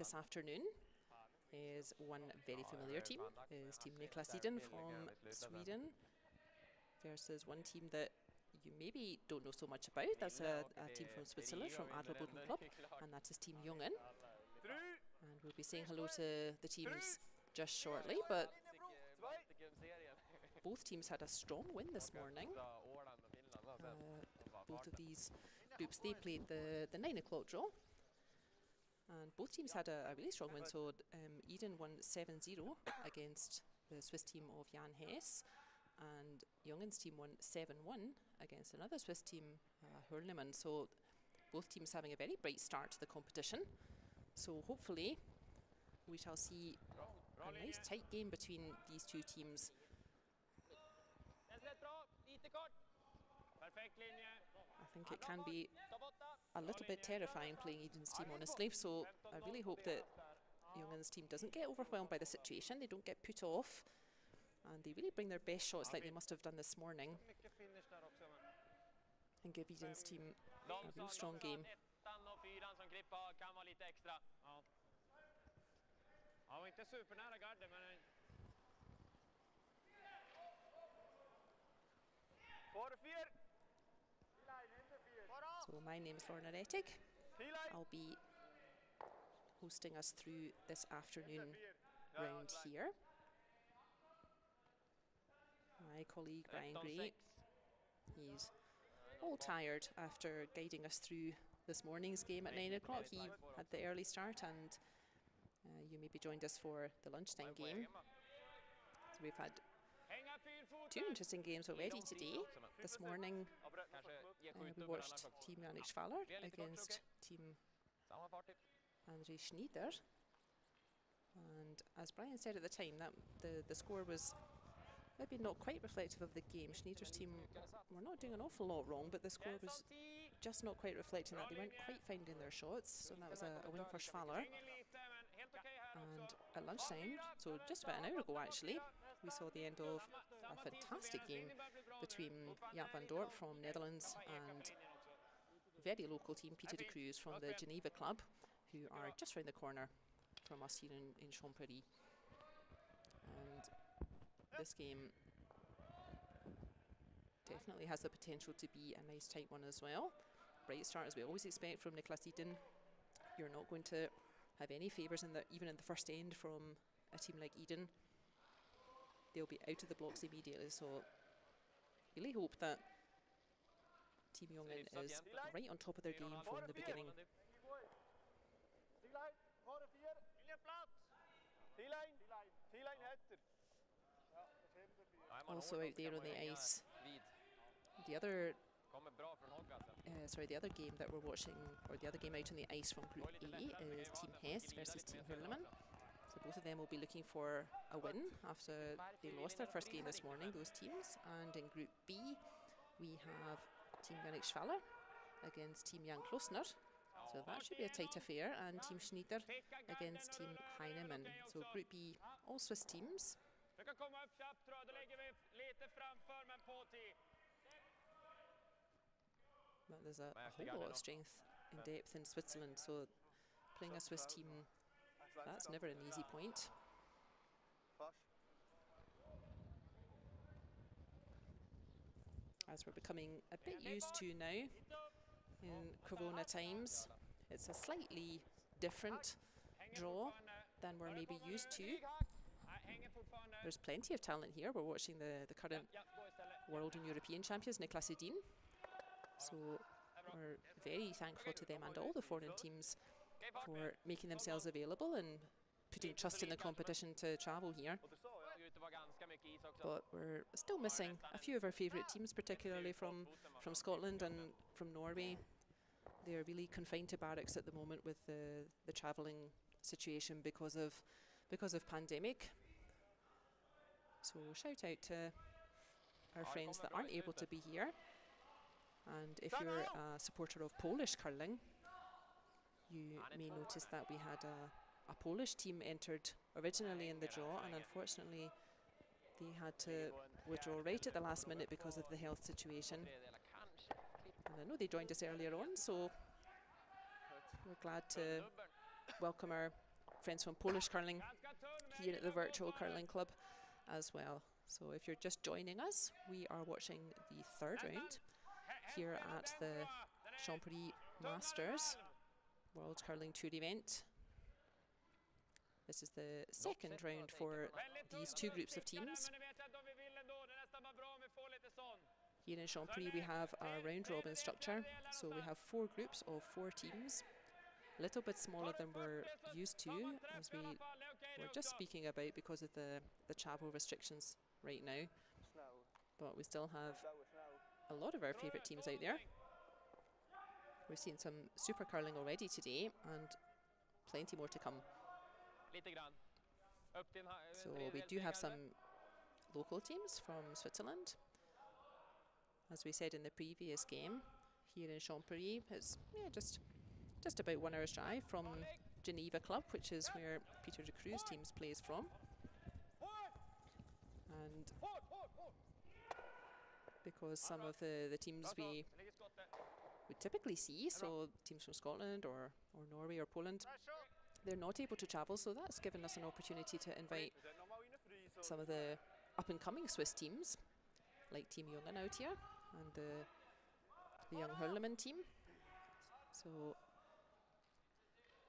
this afternoon is one very familiar team, is Team Niklas Edin from Sweden, versus one team that you maybe don't know so much about. That's a team from Switzerland, from Adlerboden Club, and that is Team Jungen. And we'll be saying hello to the teams just shortly, but both teams had a strong win this morning. Both of these groups, they played the 9 o'clock draw. And both teams had a really strong win. So Edin won 7-0 against the Swiss team of Jan Hess. And Jungen's team won 7-1 against another Swiss team, Hösli. So both teams having a very bright start to the competition. So hopefully we shall see a nice tight game between these two teams. I think it can be a little bit terrifying playing Edin's team, honestly. So I really hope that Jungen's team doesn't get overwhelmed by the situation. They don't get put off. And they really bring their best shots like they must have done this morning. And give Edin's team a real strong game. So my name is Retornaz. I'll be hosting us through this afternoon round here. My colleague Brian Gray, he's all tired after guiding us through this morning's game at 9 o'clock. He had the early start, and you maybe joined us for the lunchtime game. So we've had 2 interesting games already today. This morning we watched Team Schwaller against Team Schnider. And as Brian said at the time, that the score was maybe not quite reflective of the game. Schnider's team were not doing an awful lot wrong, but the score was just not quite reflecting that. They weren't quite finding their shots, so that was a win for Schwaller. And at lunchtime, so just about an hour ago actually, we saw the end of a fantastic game between Jaap van Dorp from Netherlands and very local team Dorp De Cruz from the Geneva club, who are just round the corner from us here in Champéry. And this game definitely has the potential to be a nice tight one as well. Bright start as we always expect from Niklas Edin. You're not going to have any favours even in the first end from a team like Edin. They'll be out of the blocks immediately, so really hope that Team Jungen is right on top of their game from the beginning. Also out there on the ice, the other game that we're watching, or the other game out on the ice from Group A, is Team Hess versus Team Hösli. So both of them will be looking for a win after they lost their first game this morning, those teams. And in Group B, we have Team Schwaller against Team Jan Klosner. So that should be a tight affair. And Team Schnider against Team Heinemann. So Group B, all Swiss teams. Well, there's a whole lot of strength in depth in Switzerland, so playing a Swiss team, that's never an easy point. As we're becoming a bit used to now in Corona times, it's a slightly different draw than we're maybe used to. There's plenty of talent here. We're watching the current world and European champions, Niklas Edin. So we're very thankful to them and all the foreign teams for making themselves available and putting trust in the competition to travel here. But we're still missing a few of our favourite teams, particularly from Scotland and from Norway. They're really confined to barracks at the moment with the travelling situation because of pandemic. So shout out to our friends that aren't able to be here. And if you're a supporter of Polish curling, you may notice that we had a Polish team entered originally in the draw, and unfortunately they had to withdraw right at the last minute because of the health situation. And I know they joined us earlier on, so we're glad to welcome our friends from Polish curling here at the virtual curling club as well. So if you're just joining us, we are watching the third round here at the Champéry Masters World Curling Tour event. This is the second round for these two groups of teams. Here in Champéry we have our round robin structure, so we have 4 groups of 4 teams, a little bit smaller than we're used to, as we were just speaking about because of the travel restrictions right now. But we still have a lot of our favourite teams out there. We've seen some super curling already today and plenty more to come. So we do have some local teams from Switzerland. As we said in the previous game, here in Champéry, it's just about 1 hour's drive from Geneva Club, which is where Peter De Cruz teams plays from. And because some of the teams we would typically see, so teams from Scotland or Norway or Poland, they're not able to travel, so that's given us an opportunity to invite some of the up-and-coming Swiss teams, like Team Jungen out here, and the young Hurleman team. So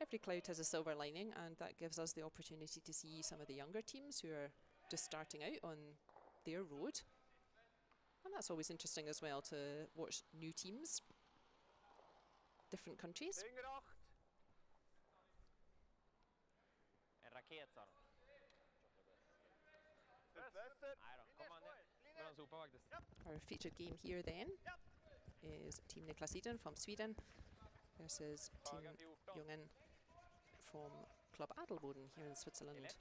every cloud has a silver lining, and that gives us the opportunity to see some of the younger teams who are just starting out on their road. And that's always interesting as well, to watch new teams, different countries. Our featured game here then is Team Niklas Edin from Sweden versus Team Jungen from Club Adelboden here in Switzerland.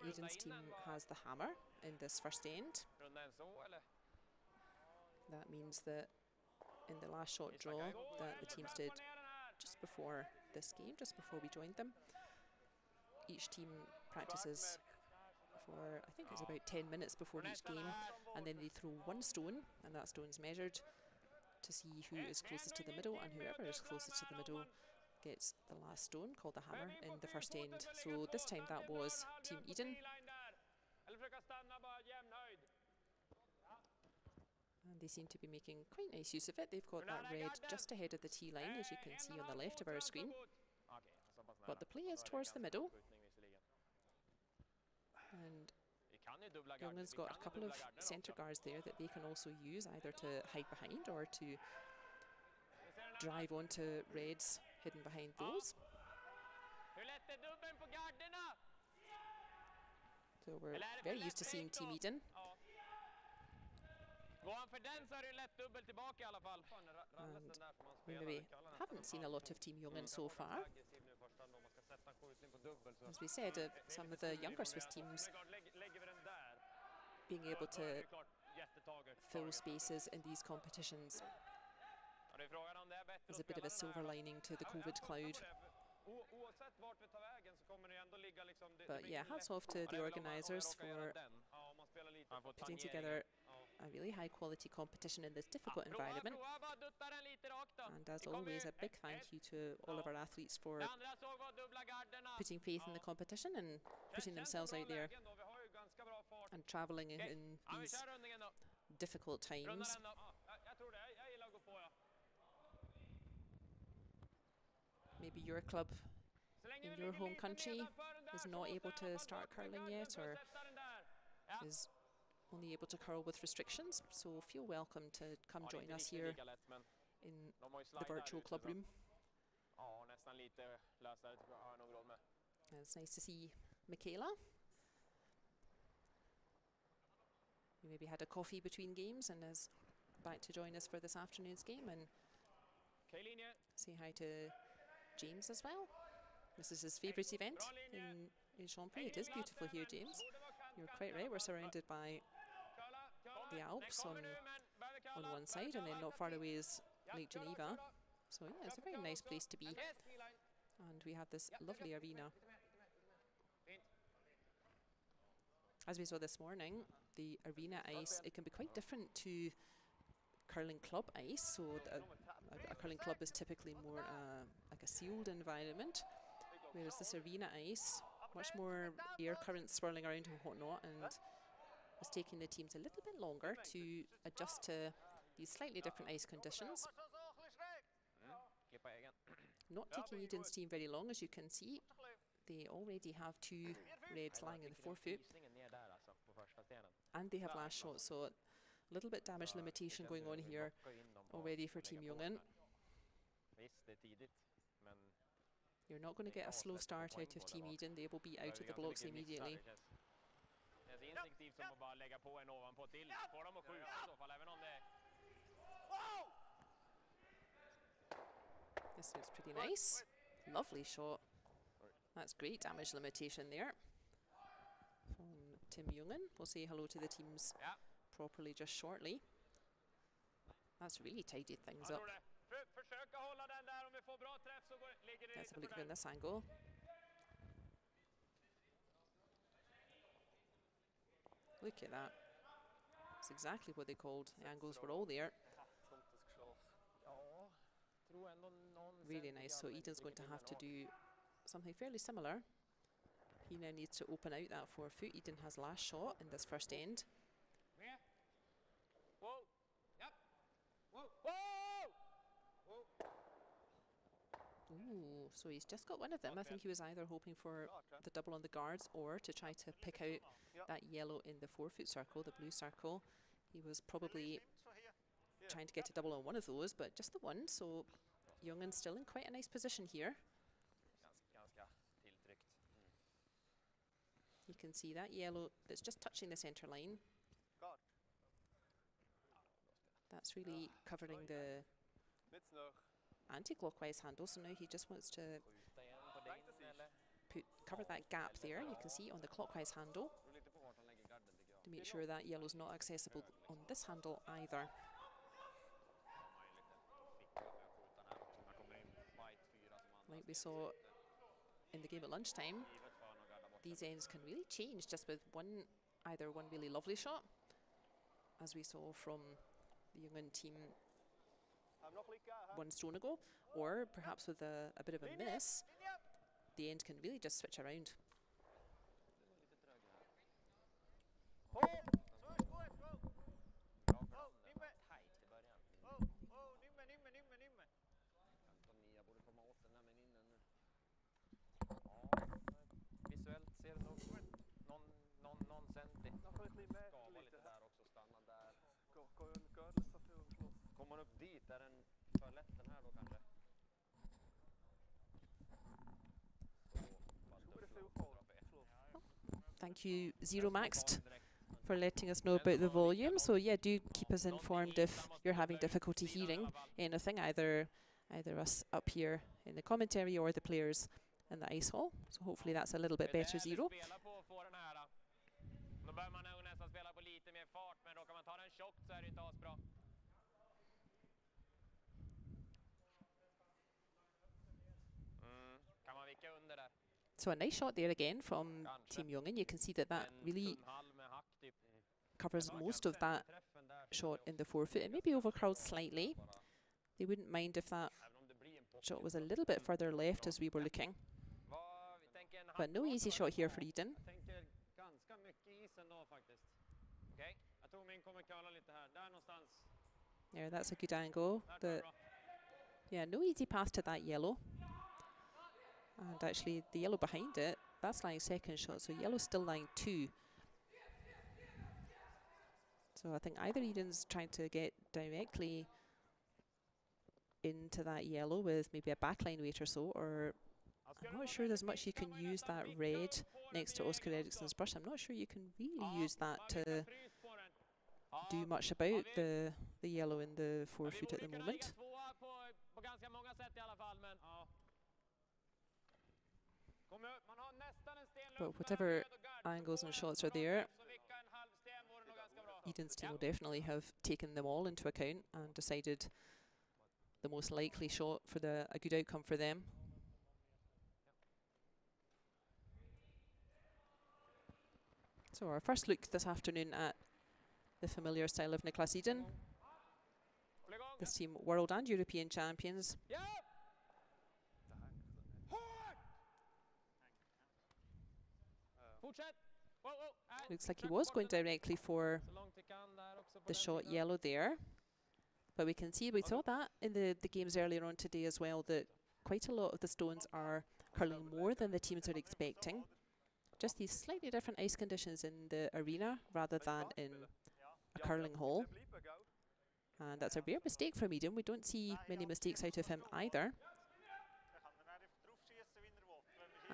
Edin's team has the hammer in this first end. That means that in the last shot draw that the teams did just before this game, just before we joined them, each team practices for, I think it's about 10 minutes before each game, and then they throw 1 stone, and that stone's measured to see who is closest to the middle, and whoever is closest to the middle gets the last stone, called the hammer, in the first end. So this time that was Team Edin. And they seem to be making quite nice use of it. They've got that red just ahead of the tee line, as you can see on the left of our screen. But the play is towards the middle. And Jungen's got a couple of centre guards there that they can also use, either to hide behind or to drive onto reds hidden behind those. So we're very used to seeing Team Edin. And we maybe haven't seen a lot of Team Jungen so far. As we said, some of the younger Swiss teams being able to fill spaces in these competitions is a bit of a silver lining to the COVID cloud. But yeah, hats off to the organisers for putting together a really high quality competition in this difficult environment. And as always, a big thank you to all of our athletes for putting faith in the competition and putting themselves out there and travelling in these difficult times. Maybe your club in your home country is not able to start curling yet, or is only able to curl with restrictions, so feel welcome to come join us here in the virtual club room. And it's nice to see Michaela. We maybe had a coffee between games and is back to join us for this afternoon's game, and say hi to James as well. This is his favourite event in Champéry. It is beautiful here, James. You're quite right, we're surrounded by the Alps on one side, and then not far away is Lake Geneva. So yeah, it's a very nice place to be. And we have this lovely arena. As we saw this morning, the arena ice, it can be quite different to curling club ice. So a curling club is typically more like a sealed environment, whereas this arena ice, much more air currents swirling around and whatnot, and it's taking the teams a little bit longer to adjust to these slightly different ice conditions. Not taking Edin's team very long, as you can see. They already have 2 reds lying in the forefoot, and they have last shot, so a little bit damage limitation going on here already for Team Jungen. You're not going to get a slow start out of Team Edin. They will be out of the blocks immediately. This looks pretty nice. Lovely shot. That's great damage limitation there from Team Jungen. We'll say hello to the teams properly just shortly. That's really tidied things up. Let's have a look from this angle. Look at that. That's exactly what they called. The angles were all there. Really nice. So Edin's going to have to do something fairly similar. He now needs to open out that forefoot. Edin has last shot in this first end. Ooh, so he's just got one of them. I think he was either hoping for the double on the guards or to try to pick out that yellow in the forefoot circle, the blue circle. He was probably trying to get a double on one of those, but just the one. So Jungen's still in quite a nice position here. You can see that yellow that's just touching the center line. That's really covering the anti-clockwise handle, so now he just wants to cover that gap there, you can see on the clockwise handle, to make sure that yellow's not accessible on this handle either. Like we saw in the game at lunchtime, these ends can really change just with either one really lovely shot, as we saw from the Jungen team one stone ago, or perhaps with a bit of a miss, the end can really just switch around. Thank you, Zero Maxed, for letting us know about the volume. So yeah, do keep us informed if you're having difficulty hearing anything, either us up here in the commentary or the players in the ice hall. So hopefully that's a little bit better, Zero. So a nice shot there again from Team Jungen. You can see that really covers most of that shot in the forefoot. It may be overcurled slightly. They wouldn't mind if that shot was a little bit further left as we were looking. But no easy shot here for Edin. Yeah, that's a good angle. But yeah, no easy pass to that yellow. And actually, the yellow behind it, that's lying second shot, so yellow's still lying 2. So I think either Edin's trying to get directly into that yellow with maybe a backline weight or so, or I'm not sure there's much you can use that red next to Oscar Eriksson's brush. I'm not sure you can really use that to do much about the yellow in the forefoot at the moment. But whatever angles and shots are there, Edin's team will definitely have taken them all into account and decided the most likely shot for a good outcome for them. So our first look this afternoon at the familiar style of Niklas Edin. This team, world and European champions. Looks like he was going directly for the shot yellow there. But we can see, we saw that in the games earlier on today as well, that quite a lot of the stones are curling more than the teams are expecting. Just these slightly different ice conditions in the arena rather than in a curling hall. And that's a rare mistake from Edin. We don't see many mistakes out of him either.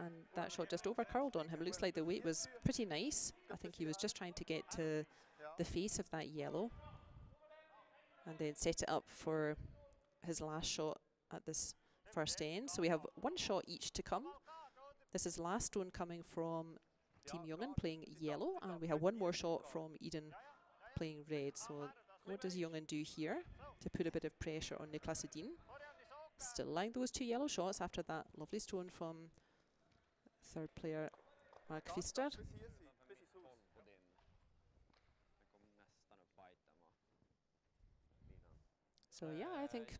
And that shot just over curled on him. It looks like the weight was pretty nice. I think he was just trying to get to the face of that yellow and then set it up for his last shot at this first end. So we have one shot each to come. This is last stone coming from Team Jungen playing yellow, and we have one more shot from Edin playing red. So what does Jungen do here to put a bit of pressure on Niklas Edin? Still lying those two yellow shots after that lovely stone from third player Mark Pfister. So yeah, I think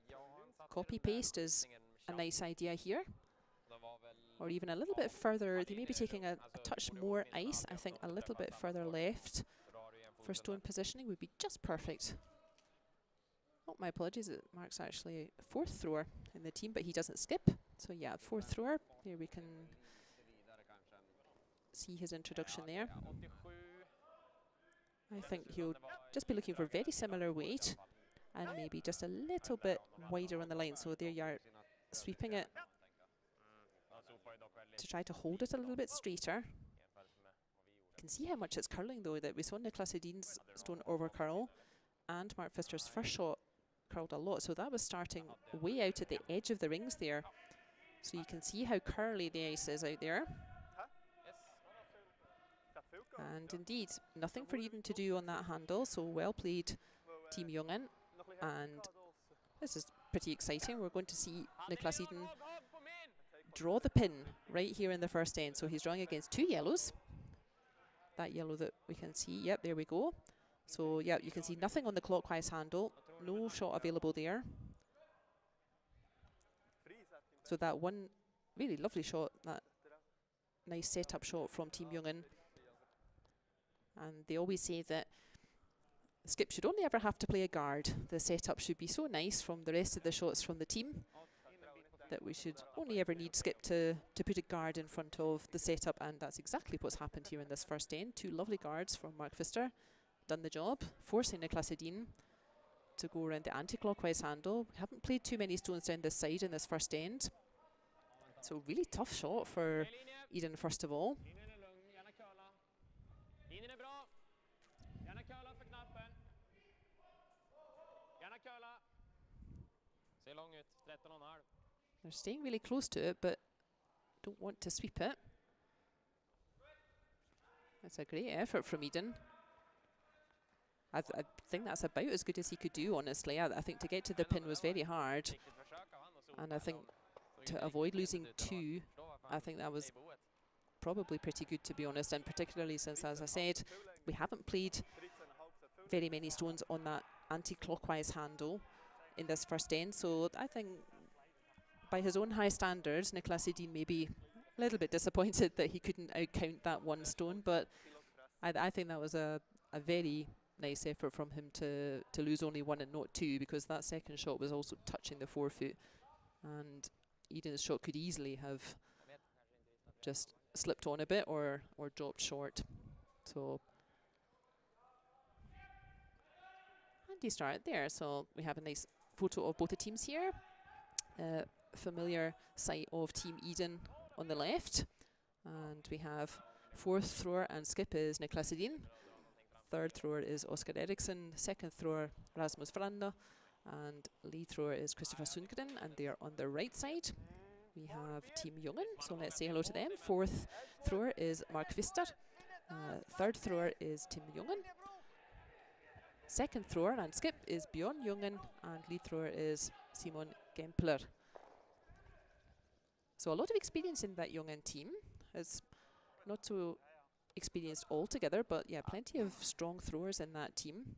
copy-paste is a nice idea here. Or even a little bit further, they may be taking a touch more ice. I think a little bit further left for stone positioning would be just perfect. Oh, my apologies, Mark's actually a fourth thrower in the team, but he doesn't skip. So yeah, fourth thrower. Here we can see his introduction there. I think he'll just be looking for very similar weight and maybe just a little bit wider on the line. So there you are, sweeping it to try to hold it a little bit straighter. You can see how much it's curling though, that we saw Niklas Edin's stone over curl and Mark Pfister's first shot curled a lot. So that was starting way out at the edge of the rings there. So you can see how curly the ice is out there. And indeed, nothing for Edin to do on that handle. So well played, Team Jungen. And this is pretty exciting. We're going to see Niklas Edin draw the pin right here in the first end. So he's drawing against two yellows. That yellow that we can see, yep, there we go. So yeah, you can see nothing on the clockwise handle. No shot available there. So that one really lovely shot, that nice setup shot from Team Jungen. And they always say that skip should only ever have to play a guard. The setup should be so nice from the rest of the shots from the team that we should only ever need skip to put a guard in front of the setup, and that's exactly what's happened here in this first end. Two lovely guards from Mark Pfister, done the job, forcing Niklas Edin to go around the anti-clockwise handle. We haven't played too many stones down this side in this first end. So really tough shot for Edin first of all. They're staying really close to it, but don't want to sweep it. That's a great effort from Edin. I think that's about as good as he could do, honestly. I think to get to the pin was very hard. And I think to avoid losing two, I think that was probably pretty good, to be honest. And particularly since, as I said, we haven't played very many stones on that anti-clockwise handle in this first end. So I think by his own high standards, Niklas Edin may be a little bit disappointed that he couldn't outcount that one stone, but I think that was a very nice effort from him to lose only one and not two, because that second shot was also touching the forefoot, and Edin's shot could easily have just slipped on a bit or dropped short. So handy start there. So we have a nice photo of both the teams here. Familiar sight of Team Edin on the left, and we have fourth thrower and skip is Niklas Edin. Third thrower is Oskar Eriksson. Second thrower Rasmus Franda, and lead thrower is Christopher Sundgren, and they are on the right side. We have Team Jungen, so let's say hello to them. Fourth thrower is Mark Pfister. Third thrower is Team Jungen. Second thrower and skip is Bjorn Jungen, and lead thrower is Simon Gempler. So a lot of experience in that Jungen team. It's not so experienced altogether, but yeah, plenty of strong throwers in that team.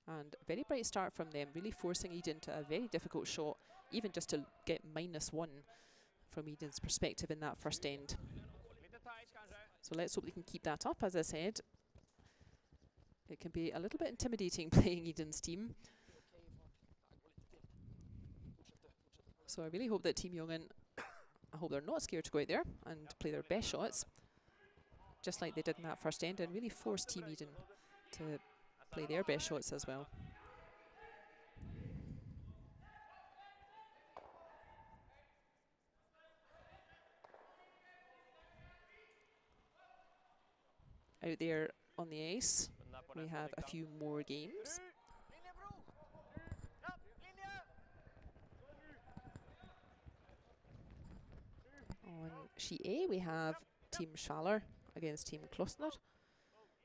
And a very bright start from them, really forcing Edin to a very difficult shot, even just to get -1 from Edin's perspective in that first end. So let's hope they can keep that up. As I said, it can be a little bit intimidating playing Edin's team. So I really hope that Team Jungen, I hope they're not scared to go out there and play their best shots, just like they did in that first end, and really force Team Edin to play their best shots as well. Out there on the ice, we have a few more games. On sheet A, we have Team Schwaller against Team Klossner.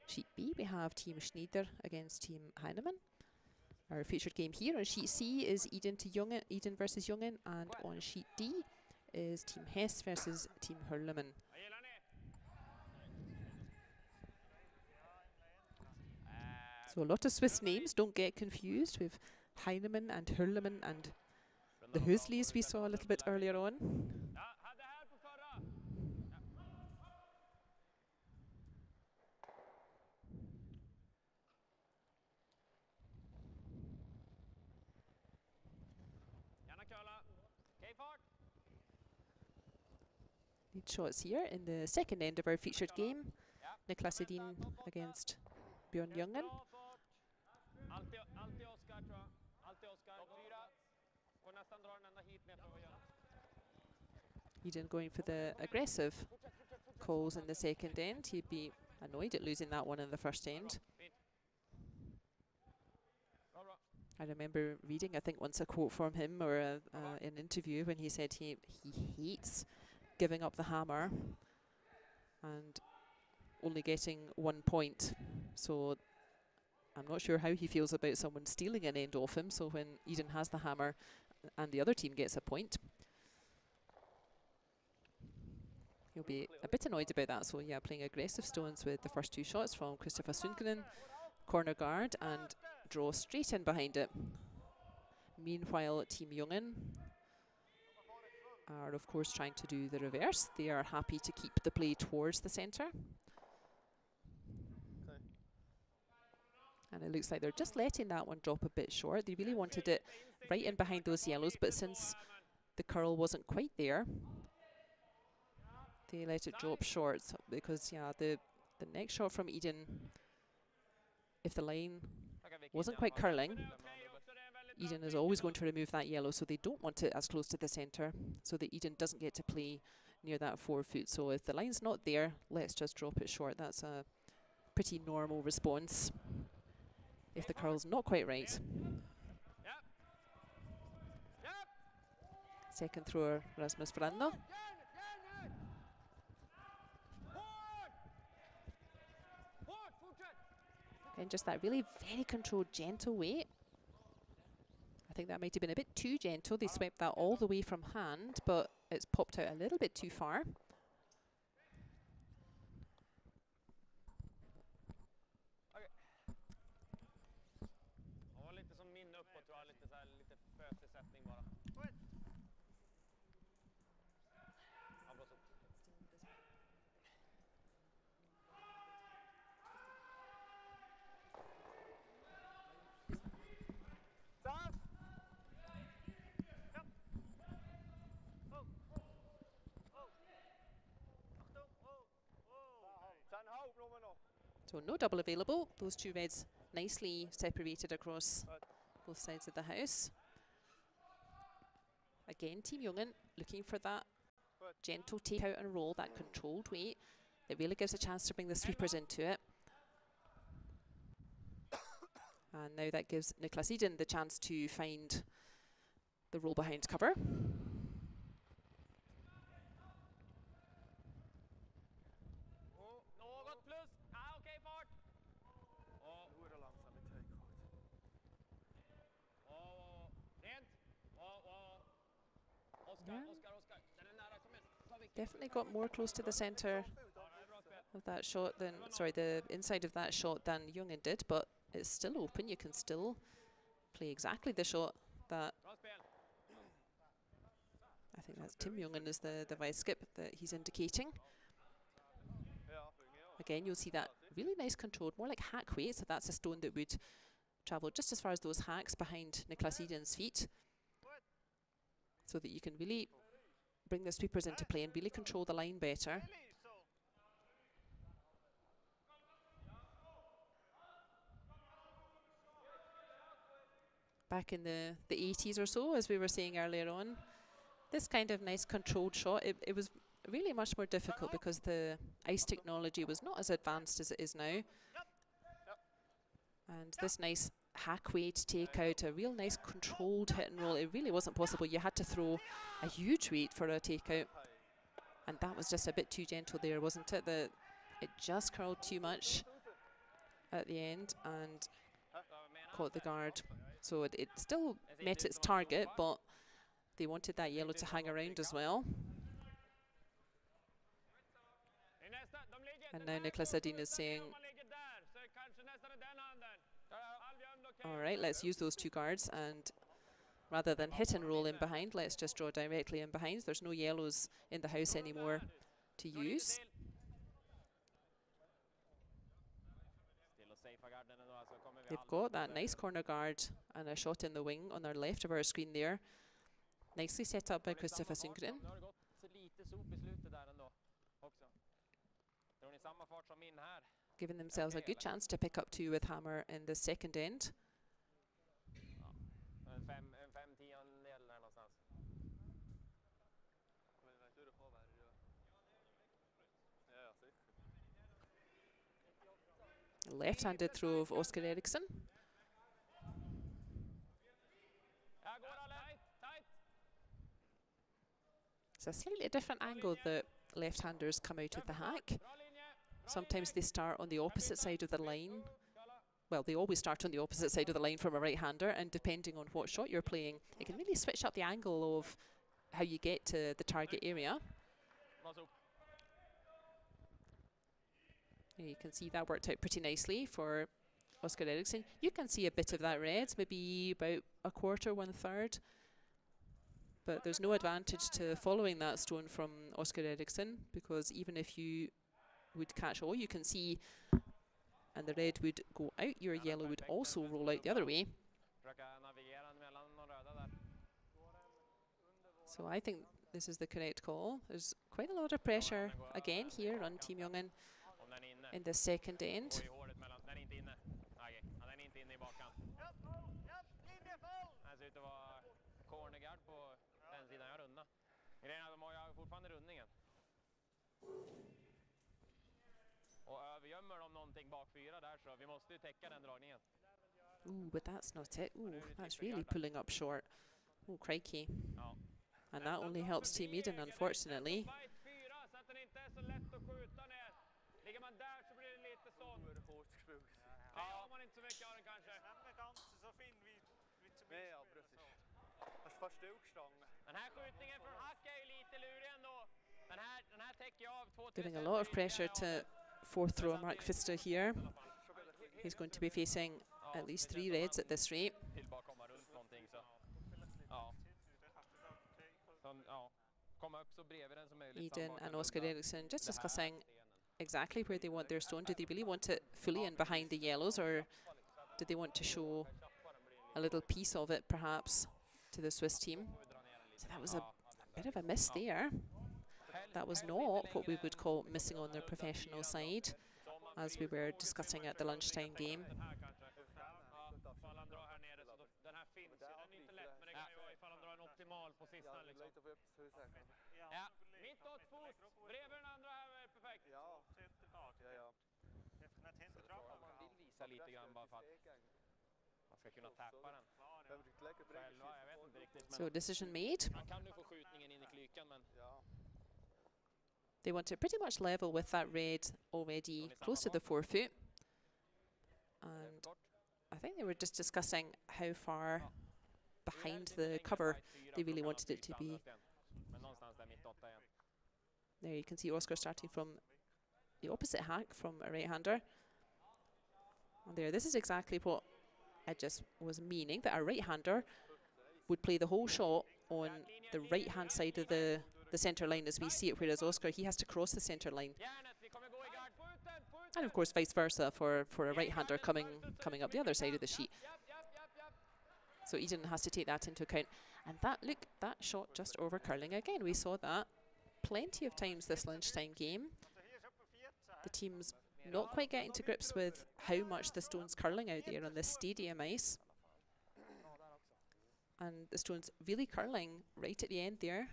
Sheet B, we have Team Schnider against Team Heinemann. Our featured game here on sheet C is Edin versus Jungen, and on sheet D is Team Hess versus Team Hurleman. So a lot of Swiss names, don't get confused with Heinemann and Hurleman and the Höslis we saw a little bit earlier on. Lead shots here in the second end of our featured game. Edin against Björn Jungen. Edin going for the aggressive calls in the second end. He'd be annoyed at losing that one in the first end. I remember reading, I think, once a quote from him or an interview when he said he hates giving up the hammer and only getting 1 point. So I'm not sure how he feels about someone stealing an end off him. So when Edin has the hammer and the other team gets a point, he'll be a bit annoyed about that. So yeah, playing aggressive stones with the first two shots from Christopher Sundgren, corner guard, and draw straight in behind it. Meanwhile, Team Jungen are of course trying to do the reverse. They are happy to keep the play towards the centre. And it looks like they're just letting that one drop a bit short. They really wanted it right in behind those yellows, but since the curl wasn't quite there, they let it drop short. So because yeah, the next shot from Edin, if the line wasn't quite curling, Edin is always going to remove that yellow, so they don't want it as close to the centre, so that Edin doesn't get to play near that 4 foot. So if the line's not there, let's just drop it short. That's a pretty normal response if the curl's not quite right. Second thrower, Rasmus Brandner. And just that really very controlled, gentle weight. I think that might have been a bit too gentle. They swept that all the way from hand, but it's popped out a little bit too far. So no double available. Those two reds nicely separated across both sides of the house. Again, Team Jungen looking for that gentle take out and roll, that controlled weight that really gives a chance to bring the sweepers into it. And now that gives Edin the chance to find the roll behind cover. Yeah. Definitely got more close to the centre of that shot than, sorry, the inside of that shot than Jungen did, but it's still open. You can still play exactly the shot that I think that's Tim Jungen is the vice skip that he's indicating. Again, you'll see that really nice controlled, more like hack weight. So that's a stone that would travel just as far as those hacks behind Niklas Edin's feet, so that you can really bring the sweepers into play and really control the line better. Back in the 80s or so, as we were saying earlier on, this kind of nice controlled shot, it was really much more difficult because the ice technology was not as advanced as it is now. And this nice hack weight take out, a real nice controlled hit and roll, it really wasn't possible. You had to throw a huge weight for a takeout. And that was just a bit too gentle there, wasn't it? It just curled too much at the end and caught the guard. So it still met its target, but they wanted that yellow to hang around as well. And now Niklas Edin is saying, all right, let's use those two guards, and rather than hit and roll in behind, let's just draw directly in behind. There's no yellows in the house anymore to use. They've got that nice corner guard and a shot in the wing on our left of our screen there. Nicely set up by Kristoffer Sundgren. Giving themselves a good chance to pick up two with hammer in the second end. Left-handed throw of Oskar Eriksson. It's a slightly different angle that left-handers come out of the hack. Sometimes they start on the opposite side of the line. Well, they always start on the opposite side of the line from a right-hander, and depending on what shot you're playing, it can really switch up the angle of how you get to the target area. You can see that worked out pretty nicely for Oskar Eriksson. You can see a bit of that red, maybe about a quarter, 1/3. But there's no advantage to following that stone from Oskar Eriksson, because even if you would catch all, you can see, and the red would go out, your yellow would also roll out the other way. So I think this is the correct call. There's quite a lot of pressure again here on Team Jungen in the second end. Ooh, but that's not it. Ooh, that's really pulling up short. Oh, crikey. And that only helps Team Edin, unfortunately. Giving a lot of pressure to fourth row Mark Pfister here. He's going to be facing at least 3 reds at this rate. Edin and Oskar Eriksson just discussing exactly where they want their stone. Do they really want it fully in behind the yellows, or do they want to show a little piece of it perhaps to the Swiss team? So that was a bit of a miss there. That was not what we would call missing on their professional side, as we were discussing at the lunchtime game. So decision made. They want to pretty much level with that red already close to the forefoot. And I think they were just discussing how far behind the cover they really wanted it to be. There you can see Oskar starting from the opposite hack from a right-hander. And there, this is exactly what I just was meaning, that our right-hander would play the whole shot on the right-hand side of the centre line as we see it, whereas Oscar, he has to cross the centre line. And of course, vice versa for a right-hander coming up the other side of the sheet. So Edin has to take that into account. And that, look, that shot just over curling again. We saw that plenty of times this lunchtime game. The team's not quite getting to grips with how much the stone's curling out there on this stadium ice. And the stone's really curling right at the end there.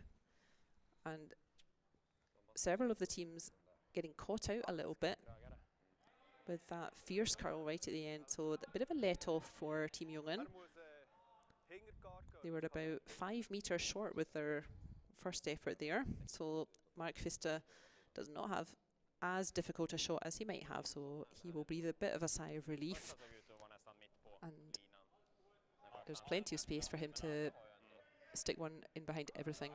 And several of the teams getting caught out a little bit with that fierce curl right at the end. So a bit of a let-off for Team Jungen. They were about 5 meters short with their first effort there. So Mark Vista does not have as difficult a shot as he might have. So he will breathe a bit of a sigh of relief. And there's plenty of space for him to stick one in behind everything.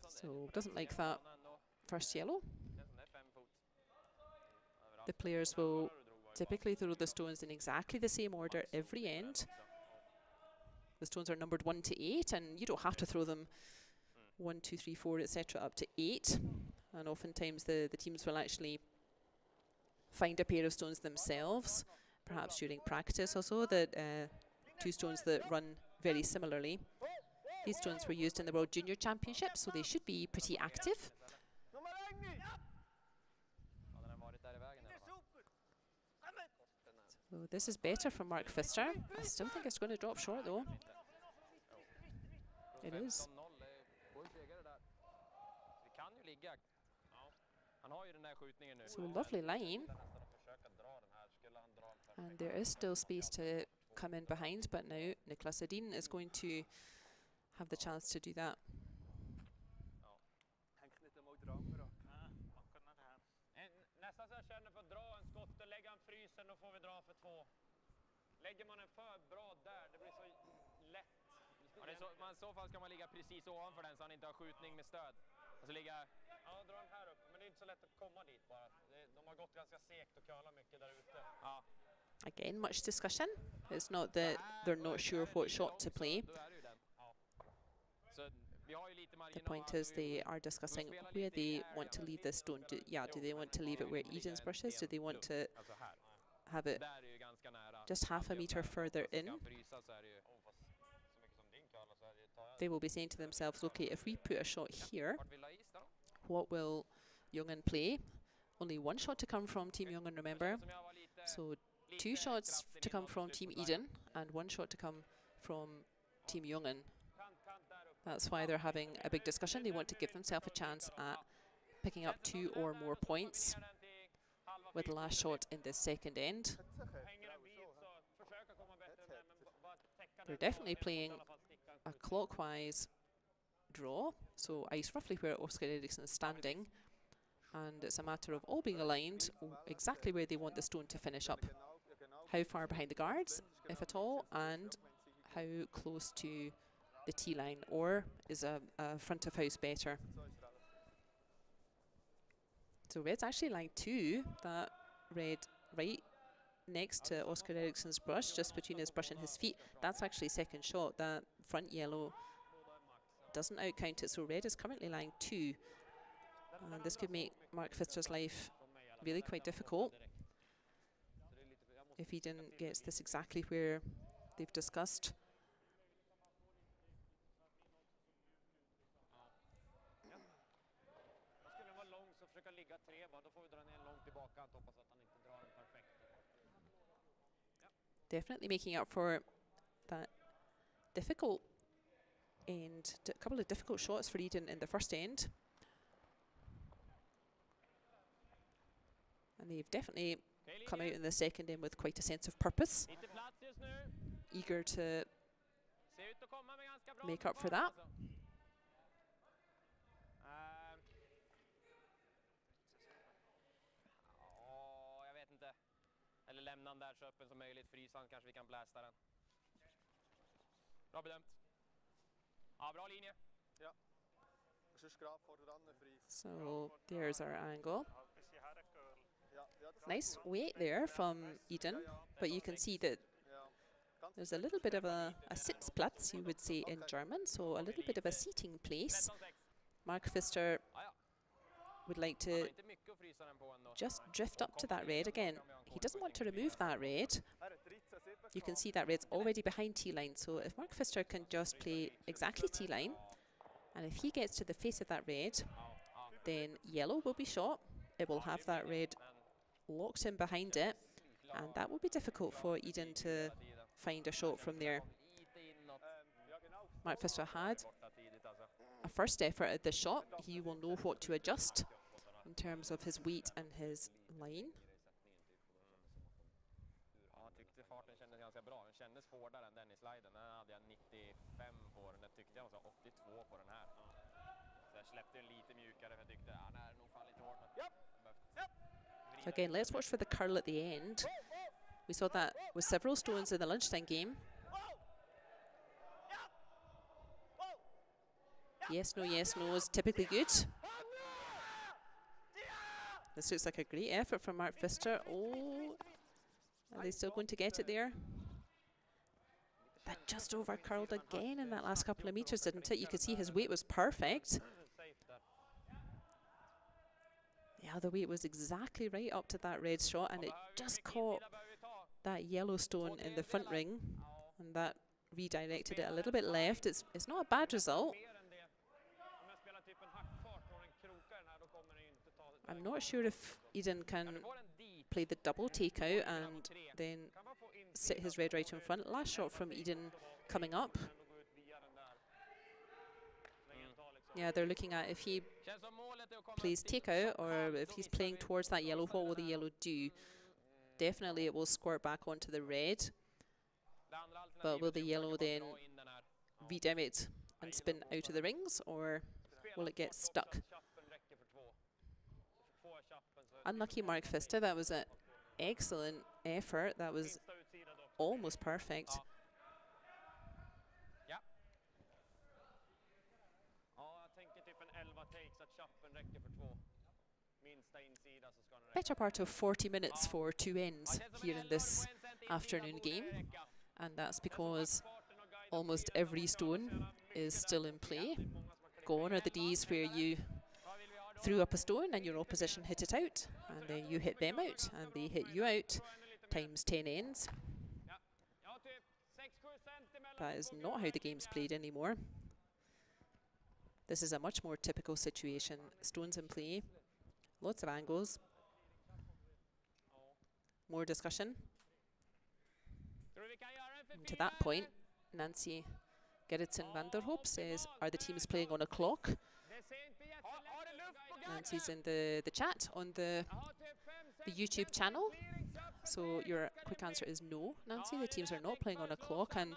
So doesn't like that first yellow. The players will typically throw the stones in exactly the same order every end. The stones are numbered 1 to 8, and you don't have to throw them 1, 2, 3, 4, etc. up to 8. And oftentimes the teams will actually find a pair of stones themselves, perhaps during practice also, that 2 stones that run very similarly. These stones were used in the World Junior Championships, so they should be pretty active. So this is better from Mark Pfister. I still think it's going to drop short though. It is. So lovely line. And there is still space to come in behind, but now Niklas Edin is going to have the chance to do that. I så fall ska man ligga precis ovanför den så han inte har skjutning med stöd. Alltså ligga... Ja, dra den här upp. Men det är inte så lätt att komma dit bara. De har gått ganska segt och curlat mycket där ute. Ja. Again, much discussion. It's not that they're not sure what shot to play. The point is they are discussing where they want to leave this stone. Do they want to leave it where Edin's brush is? Do they want to have it just half a meter further in? They will be saying to themselves, okay, if we put a shot here, what will Jungen play? Only 1 shot to come from Team Jungen, remember? So 2 shots to come from Team Edin and 1 shot to come from Team Jungen. That's why they're having a big discussion. They want to give themselves a chance at picking up 2 or more points with the last shot in the second end. They're definitely playing a clockwise draw, so ice roughly where Oscar Eriksson is standing, and it's a matter of all being aligned exactly where they want the stone to finish up. How far behind the guards, if at all, and how close to the tee line, or is a front of house better? So red's actually line 2, that red right next to Oscar Eriksson's brush, just between his brush and his feet. That's actually second shot. That front yellow doesn't outcount it, so red is currently line 2. And this could make Mark Pfister's life really quite difficult if Edin gets this exactly where they've discussed. Definitely making up for that difficult end, a couple of difficult shots for Edin in the first end. And they've definitely come out in the second end with quite a sense of purpose, eager to make up for that. Eller lämna den där så öppen som möjligt, frysa han kanske vi kan blästa den. Bra bedömt. Ja, bra linje. Ja. So there's our angle. Nice weight there from Edin, but you can see that there's a little bit of a Sitzplatz, you would say in German, so a little bit of a seating place. Mark Pfister would like to just drift up to that red again. He doesn't want to remove that red. You can see that red's already behind T-line, so if Mark Pfister can just play exactly T-line, and if he gets to the face of that red, then yellow will be shot. It will have that red locked in behind it, and that will be difficult for Edin to find a shot from there. Mark Pfister had a first effort at this shot. He will know what to adjust in terms of his weight and his line. So again, let's watch for the curl at the end. We saw that with several stones in the lunchtime game. Yes, no is typically good. This looks like a great effort from Mark Pfister. Oh, are they still going to get it there? That just over curled again in that last couple of meters, didn't it? You could see his weight was perfect. Yeah, the weight was exactly right up to that red shot, and it just caught that yellow stone in the front ring, and that redirected it a little bit left. It's not a bad result. I'm not sure if Edin can play the double takeout and then sit his red right in front. Last shot from Edin coming up. Yeah, they're looking at if he plays takeout or if he's playing towards that yellow, what will the yellow do? Definitely it will squirt back onto the red. But will the yellow then redirect and spin out of the rings, or will it get stuck? Unlucky Mark Pfister, that was an excellent effort. That was almost perfect. Better part of 40 minutes for two ends here in this afternoon game, and that's because almost every stone is still in play. Gone are the days where you threw up a stone and your opposition hit it out, and then you hit them out and they hit you out times 10 ends. That is not how the game's played anymore. This is a much more typical situation. Stones in play, lots of angles, more discussion. And to that point, Nancy Gerritsen van der Hoop says, are the teams playing on a clock? Nancy's in the chat on the YouTube channel. So your quick answer is no, Nancy. The teams are not playing on a clock, and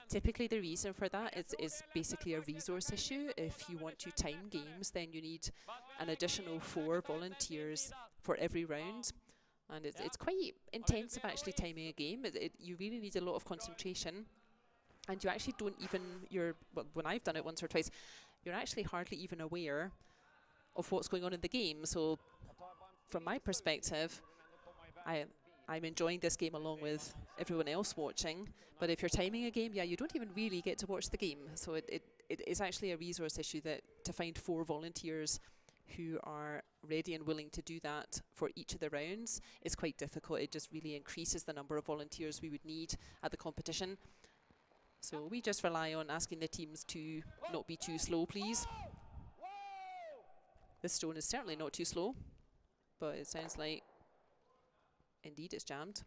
typically the reason for that is basically a resource issue. If you want to time games, then you need an additional 4 volunteers for every round, and it's quite intensive actually timing a game. You really need a lot of concentration, and you actually don't even, well, when I've done it once or twice, you're actually hardly even aware of what's going on in the game. So from my perspective, I'm enjoying this game along with everyone else watching, but if you're timing a game, yeah, you don't even really get to watch the game. So it is actually a resource issue, that to find 4 volunteers who are ready and willing to do that for each of the rounds is quite difficult. It just really increases the number of volunteers we would need at the competition. So we just rely on asking the teams to not be too slow, please. This stone is certainly not too slow, but it sounds like indeed it's jammed.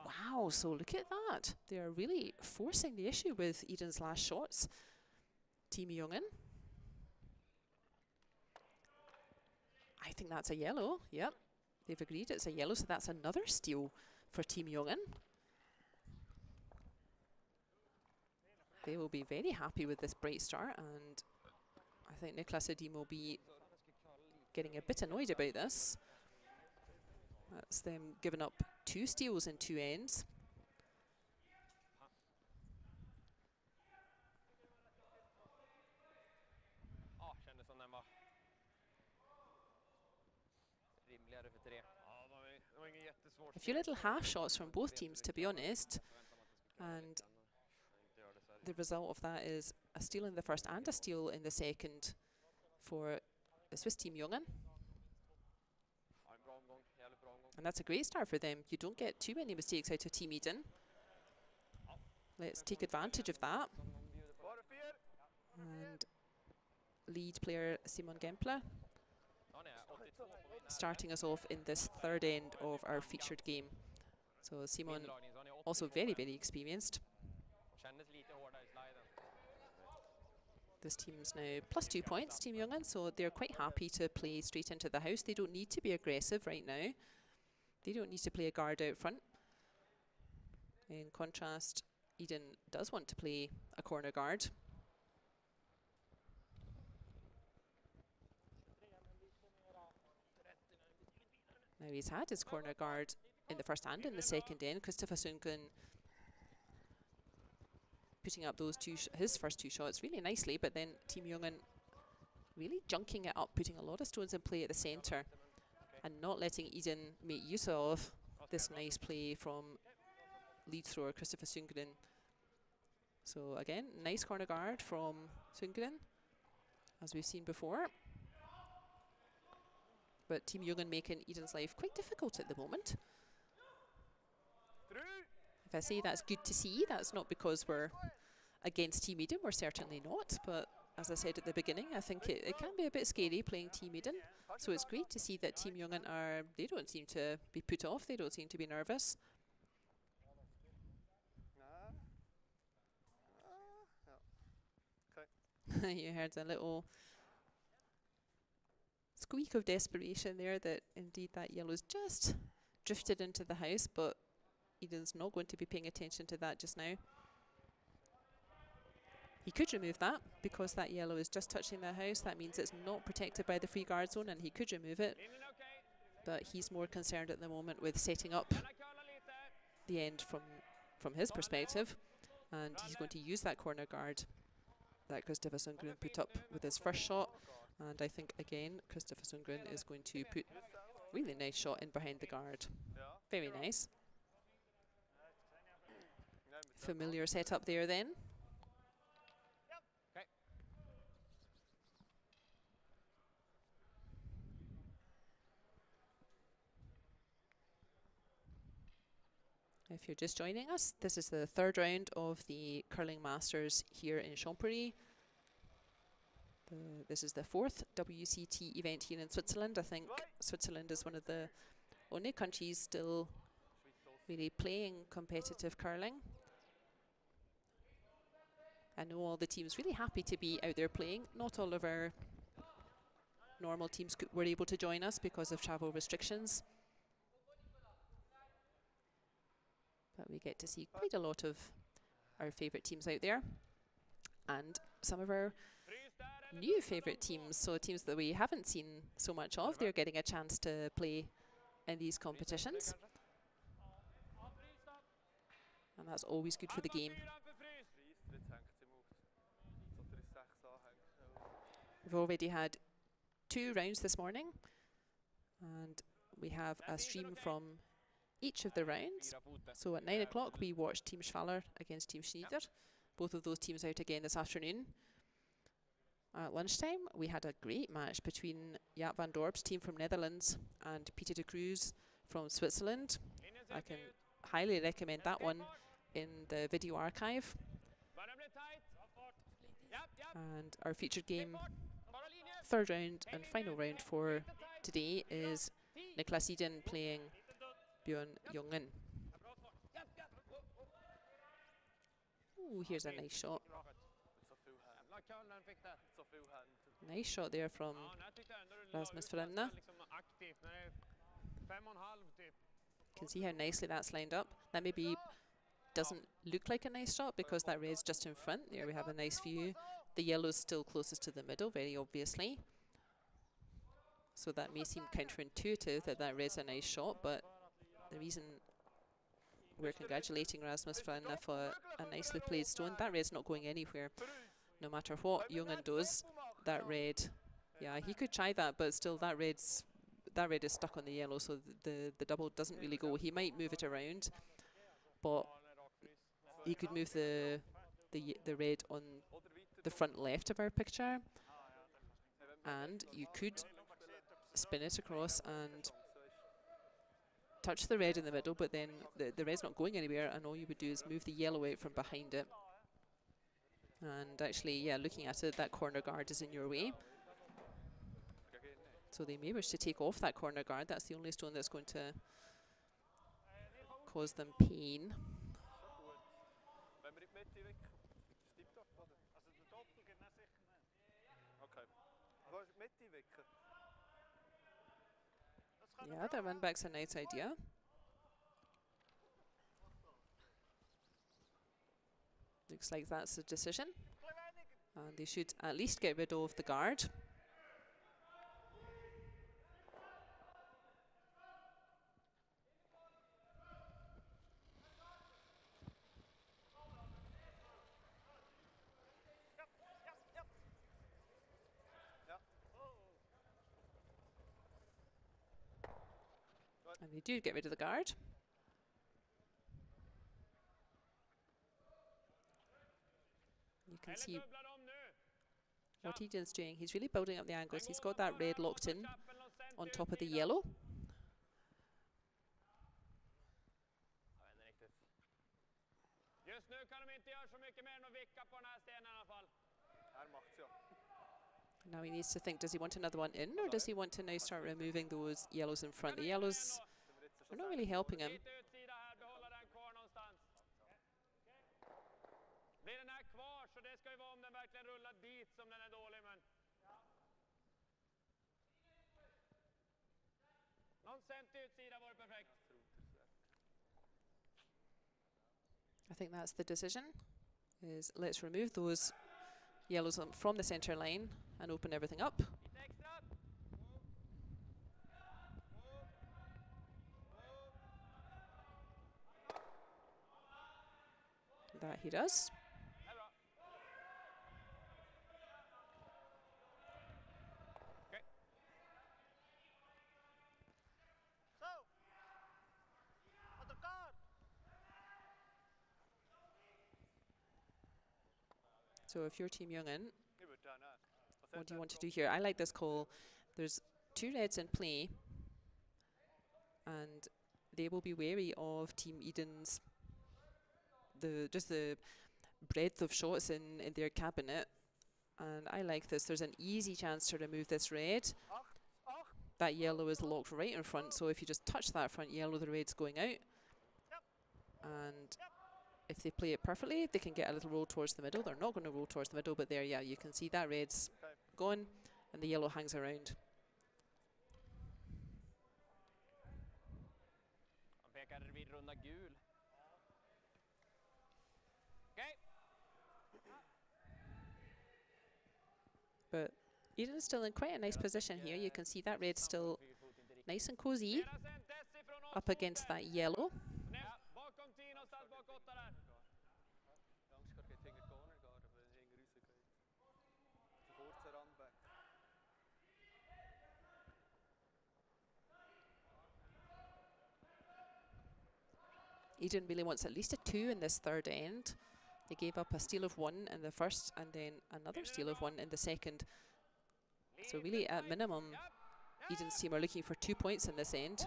Wow, so look at that. They are really forcing the issue with Edin's last shots. Team Jungen. I think that's a yellow. Yep, they've agreed it's a yellow, so that's another steal for Team Jungen. They will be very happy with this bright start, and I think Niklas Edin will be getting a bit annoyed about this. That's them giving up 2 steals in 2 ends. a few little half shots from both teams, to be honest. And the result of that is a steal in the first and a steal in the second for the Swiss team Jungen. And that's a great start for them. You don't get too many mistakes out of Team Edin. Let's take advantage of that. And lead player Simon Gempler starting us off in this third end of our featured game. So Simon, also very, very experienced. This team's now +2 points, Team Jungen, so they're quite happy to play straight into the house. They don't need to be aggressive right now. They don't need to play a guard out front. In contrast, Edin does want to play a corner guard. Now he's had his corner guard in the first and in the second end. Christopher Jungen putting up those his first two shots really nicely, but then Team Jungen really junking it up, putting a lot of stones in play at the centre and not letting Edin make use of this nice play from lead thrower Christopher Jungen. So again, nice corner guard from Jungen, as we've seen before. But Team Jungen making Edin's life quite difficult at the moment. If I say that's good to see, that's not because we're against Team Edin, we're certainly not. But as I said at the beginning, I think it can be a bit scary playing Team Edin. So it's great to see that Team Jungen they don't seem to be put off, they don't seem to be nervous. You heard a little squeak of desperation there, that indeed that yellow's just drifted into the house, but Edin's not going to be paying attention to that just now. He could remove that because that yellow is just touching the house. That means it's not protected by the free guard zone, and he could remove it. But he's more concerned at the moment with setting up the end from his perspective, and he's going to use that corner guard that Christopher Jungen put up with his first shot. And I think, again, Christopher Jungen is going to put really nice shot in behind the guard. Very nice. Familiar setup there then. If you're just joining us, this is the third round of the Curling Masters here in Champéry. This is the fourth WCT event here in Switzerland. I think Switzerland is one of the only countries still really playing competitive curling. I know all the teams really happy to be out there playing. Not all of our normal teams were able to join us because of travel restrictions. But we get to see quite a lot of our favourite teams out there. And some of our new favourite teams, so teams that we haven't seen so much of, they're getting a chance to play in these competitions. And that's always good for the game. We've already had 2 rounds this morning, and we have a stream from each of the rounds. So at 9 o'clock we watched Team Schwaller against Team Schnider. Both of those teams out again this afternoon. At lunchtime we had a great match between Jaap van Dorp's team from Netherlands and Dorp De Cruz from Switzerland. I can highly recommend that one in the video archive. And our featured game, third round and final round for today, is Niklas Edin playing Björn Jungen. Ooh, here's a nice shot. Nice shot there from Rasmus Frenna. You can see how nicely that's lined up. That maybe doesn't look like a nice shot because that red's just in front. There we have a nice view. The yellow's still closest to the middle, very obviously. So that may seem counterintuitive that that red's a nice shot, but the reason we're congratulating Rasmus Frenna for a nicely played stone, that red's not going anywhere. No matter what Jungen does, that red, yeah, he could try that, but still that red's that red is stuck on the yellow, so the double doesn't really go. He might move it around, but he could move the red on the front left of our picture, and you could spin it across and touch the red in the middle, but then the red's not going anywhere, and all you would do is move the yellow out from behind it. And actually, yeah, looking at it, that corner guard is in your way. So they may wish to take off that corner guard. That's the only stone that's going to cause them pain. Yeah, that run back's a nice idea. Looks like that's a decision. And they should at least get rid of the guard. And they do get rid of the guard. You can see what Edin's doing. He's really building up the angles. He's got that red locked in on top of the yellow. Now he needs to think, does he want another one in, or does he want to now start removing those yellows in front? The yellows are not really helping him. I think that's the decision, is let's remove those yellows from the center line and open everything up. That he does. So if you're Team Jungen, what do you want to do here? I like this call. There's two reds in play, and they will be wary of Team Edin's just the breadth of shots in their cabinet. And I like this. There's an easy chance to remove this red. That yellow is locked right in front, so if you just touch that front yellow, the red's going out. And if they play it perfectly, they can get a little roll towards the middle. They're not going to roll towards the middle, but there, yeah, you can see that red's gone, and the yellow hangs around. But Edin's still in quite a nice position here. You can see that red's still nice and cozy up against that yellow. Edin really wants at least a 2 in this third end. They gave up a steal of 1 in the first and then another steal of 1 in the second. So really, at minimum, Edin's team are looking for 2 points in this end.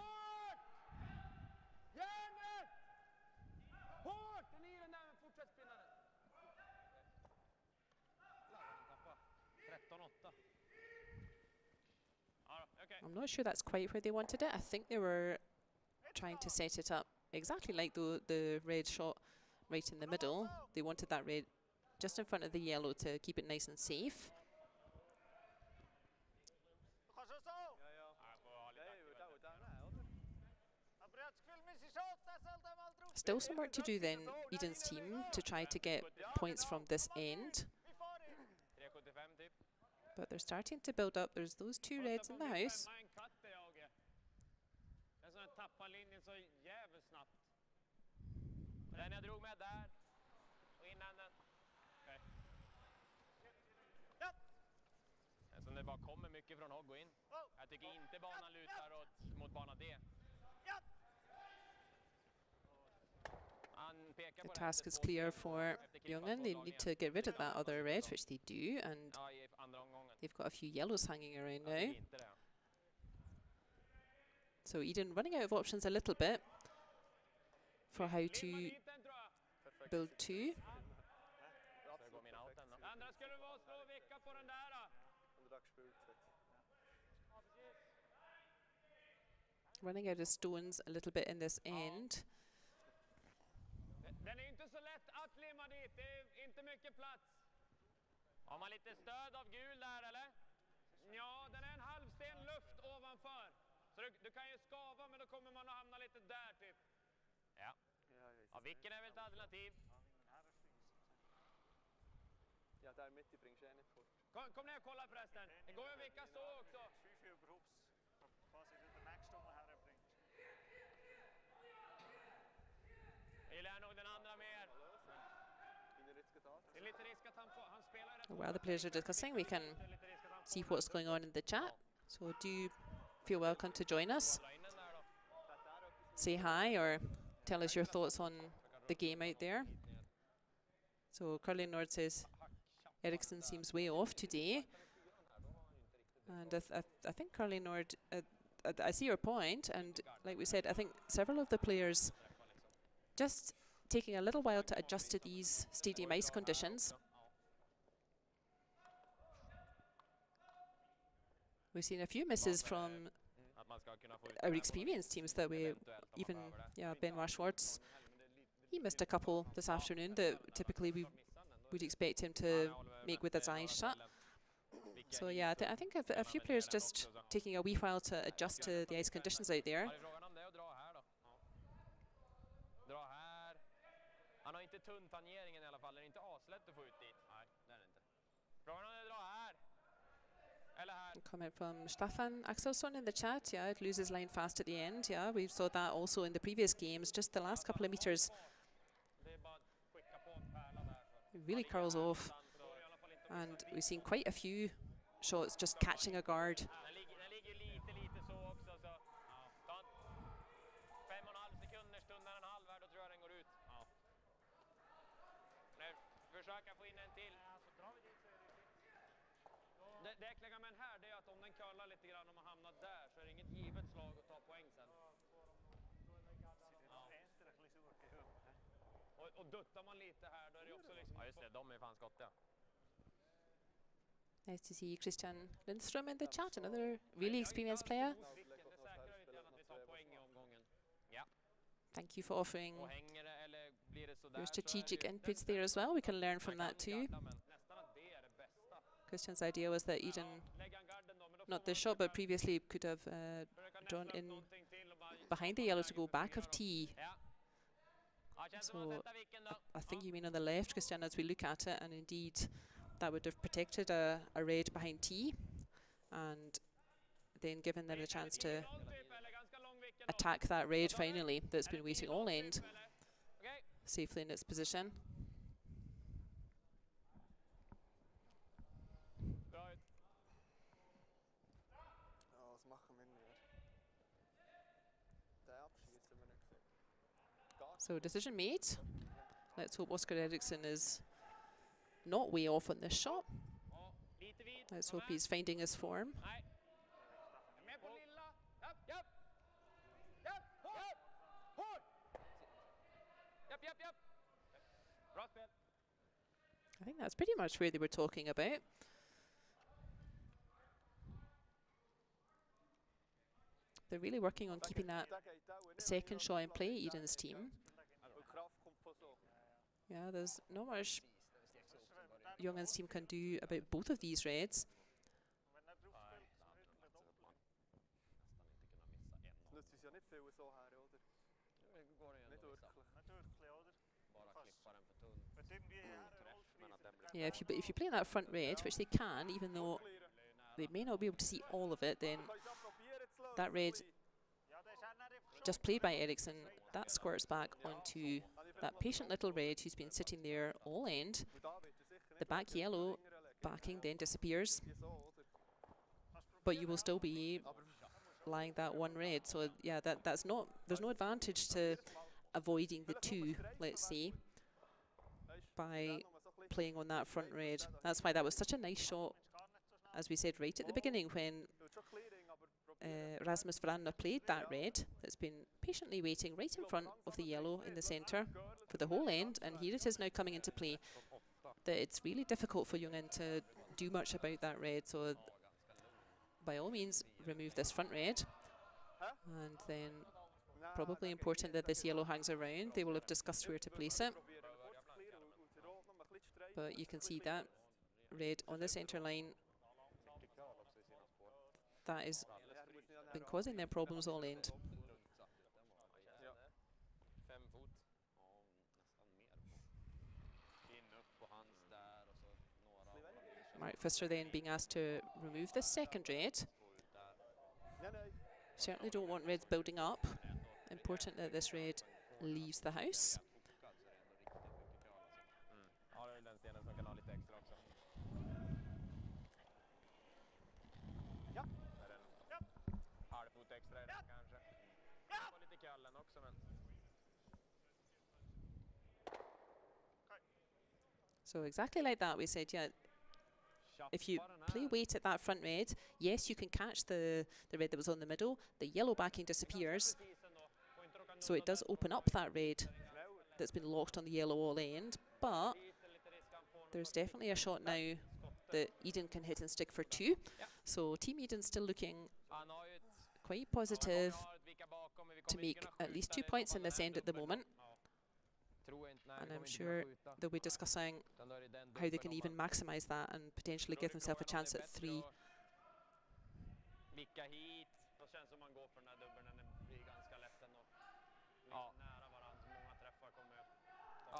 I'm not sure that's quite where they wanted it. I think they were trying to set it up exactly like the red shot right in the middle. They wanted that red just in front of the yellow to keep it nice and safe. Still some work to do then, Edin's team, to try to get points from this end. But they're starting to build up. There's those 2 reds in the house. det bara kommer mycket från hogg och in. Jag tycker inte banan lutar mot bana D. The task is clear for Jungen. They need to get rid of that other red, which they do, and they've got a few yellows hanging around now. So Edin running out of options a little bit for how to build two. Running out of stones a little bit in this end. Den är inte så lätt att limma dit, det är inte mycket plats. Har man lite stöd av gul där eller? Ja, den är en halvsten luft ovanför. Så du kan ju skava, men då kommer man att hamna lite där typ. Ja. Ja, vilken är väl ett alternativ? Ja, där mitt i springer jag fort. Kom ner och kolla förresten. Det går ju att vicka så också. Jag lär nog den andra mer. Det är lite risk att han spelar rätt. While the players are discussing, we can see what's going on in the chat. So do feel welcome to join us. Say hi or tell us your thoughts on the game out there. So Curly Nord says Eriksson seems way off today. And I think Curly Nord, I see your point. And like we said, I think several of the players just taking a little while to adjust to these stadium ice conditions. We've seen a few misses from our experienced teams that we even, Benoit Schwartz, he missed a couple this afternoon that typically we would expect him to make with his eyes shut. So yeah, I think a few players just taking a wee while to adjust to the ice conditions out there. Han har inte tunntanjeringen i alla fall, det är inte aslätt att få ut dit. Nej, det är det inte. Frågan om det drar här. Eller här. Comment from Staffan Axelsson in the chat. Yeah, it loses line fast at the end. Yeah, we saw that also in the previous games. Just the last couple of meters. It really curls off. And we've seen quite a few shots just catching a guard. Försöka få in en till. Det äckliga med den här är att om den curlar lite grann och man hamnar där så är det inget givet slag att ta poäng sen. Och duttar man lite här då är det också liksom... Ja just det, de är fan skottiga. Nice to see Christian Lindström in the chat, another really experienced player. Thank you for offering your strategic inputs there as well. We can learn from that too. Christian's idea was that Edin, not this shot, but previously could have drawn in behind the yellow to go back of T. So I think you mean on the left, Christian, as we look at it, and indeed that would have protected a red behind T and then given them the chance to attack that red finally that's been waiting all end safely in its position. So decision made. Let's hope Oskar Eriksson is not way off on this shot. Let's hope he's finding his form. I think that's pretty much where they were talking about. They're really working on keeping that second shot in play, Edin's team. Yeah, there's not much Jungen's team can do about both of these reds. Yeah, if you play that front red, which they can, even though they may not be able to see all of it, then that red, just played by Eriksson, that squirts back onto that patient little red who's been sitting there all end. The back yellow backing then disappears. but you will still be lying that one red. So yeah, that's not, there's no advantage to avoiding the 2, let's say, by playing on that front red. That's why that was such a nice shot, as we said right at the beginning, when Rasmus Veranda played that red. That's been patiently waiting right in front of the yellow in the centre for the whole end, and here it is now coming into play. That it's really difficult for Jungen to do much about that red, so by all means remove this front red, and then probably important that this yellow hangs around. They will have discussed where to place it, but you can see that red on the centre line, that has been causing them problems all end. Mark Pfister then being asked to remove the second red. Certainly don't want reds building up. Important that this red leaves the house. So exactly like that, we said, yeah, if you play weight at that front red, yes, you can catch the red that was on the middle. The yellow backing disappears, so it does open up that red that's been locked on the yellow all end. But there's definitely a shot now that Edin can hit and stick for 2. So Team Edin still looking quite positive to make at least 2 points in this end at the moment. And I'm sure they'll be discussing how they can even maximise that and potentially give themselves a chance at 3.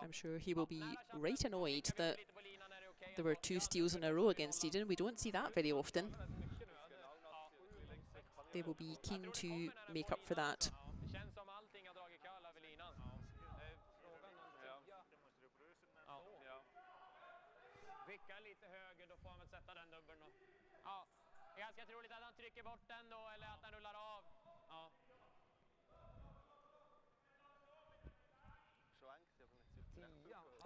I'm sure he will be right annoyed that there were 2 steals in a row against Edin. We don't see that very often. They will be keen to make up for that.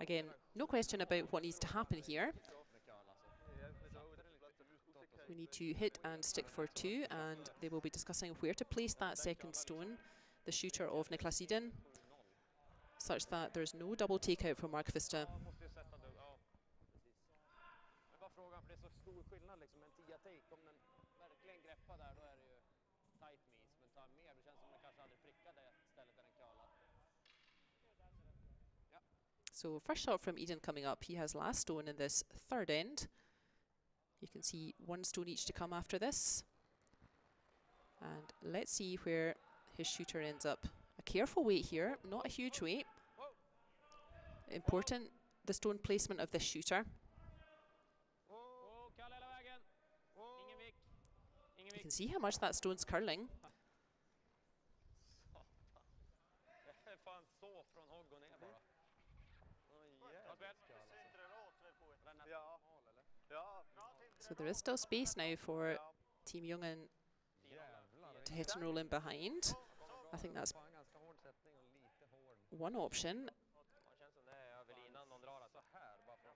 Again, no question about what needs to happen here. We need to hit and stick for 2, and they will be discussing where to place that second stone, the shooter of Niklas Edin, such that there's no double takeout for Mark Pfister. So first shot from Edin coming up. He has last stone in this third end. You can see 1 stone each to come after this. And let's see where his shooter ends up. A careful weight here, not a huge weight. Important, the stone placement of this shooter. You can see how much that stone's curling. So there is still space now for Team Jungen to hit and roll in behind. I think that's one option.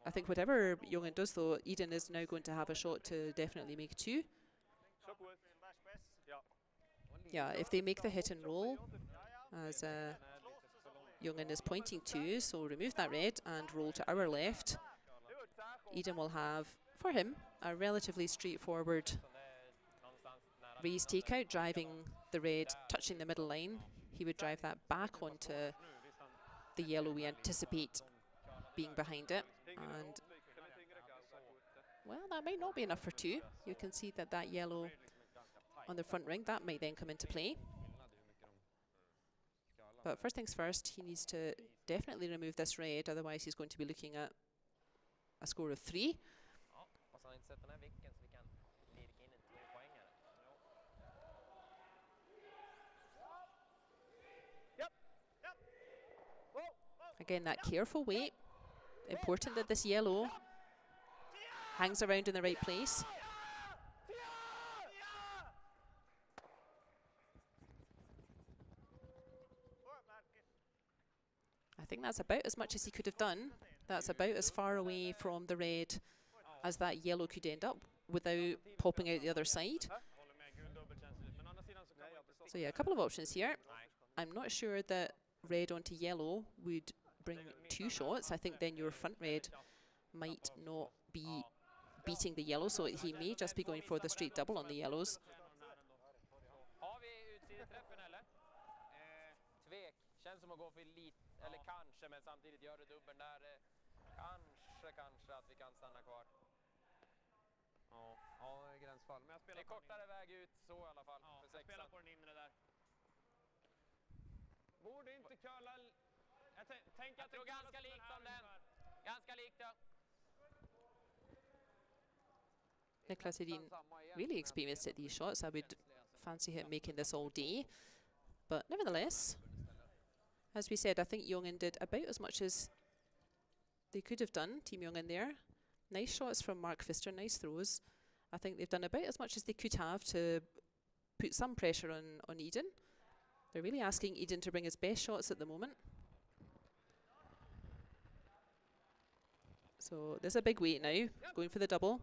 I think whatever Jungen does though, Edin is now going to have a shot to definitely make 2. Yeah, if they make the hit and roll, as Jungen is pointing to, so remove that red and roll to our left. Edin will have, for him, a relatively straightforward raise takeout, driving the red, touching the middle line. He would drive that back onto the yellow we anticipate being behind it. And, well, that might not be enough for 2. You can see that that yellow on the front ring, that might then come into play. But first things first, he needs to definitely remove this red, otherwise he's going to be looking at a score of 3. Again, that careful weight. Important that this yellow hangs around in the right place. think that's about as much as he could have done. That's about as far away from the red as that yellow could end up without popping out the other side. So yeah, a couple of options here. I'm not sure that red onto yellow would bring 2 shots. I think then your front red might not be beating the yellow, so he may just be going for the straight double on the yellows. Känns som att gå för lite, eller kanske, men samtidigt gör det dubbeln där. Kanske att vi kan stanna kvar. Ja, gränsfall. Men jag spelar det är kortare väg ut så i alla fall. Ja, för jag spelar på den inre där. Borde inte curla... Jag tror ganska likt som den. Ganska likt, ja. Niklas Edin really experienced at these shots. I would fancy him making this all day. But nevertheless, as we said, I think Jungen did about as much as they could have done, Team Jungen there. Nice shots from Mark Pfister, nice throws. I think they've done about as much as they could have to put some pressure on Edin. They're really asking Edin to bring his best shots at the moment. So there's a big weight now, going for the double.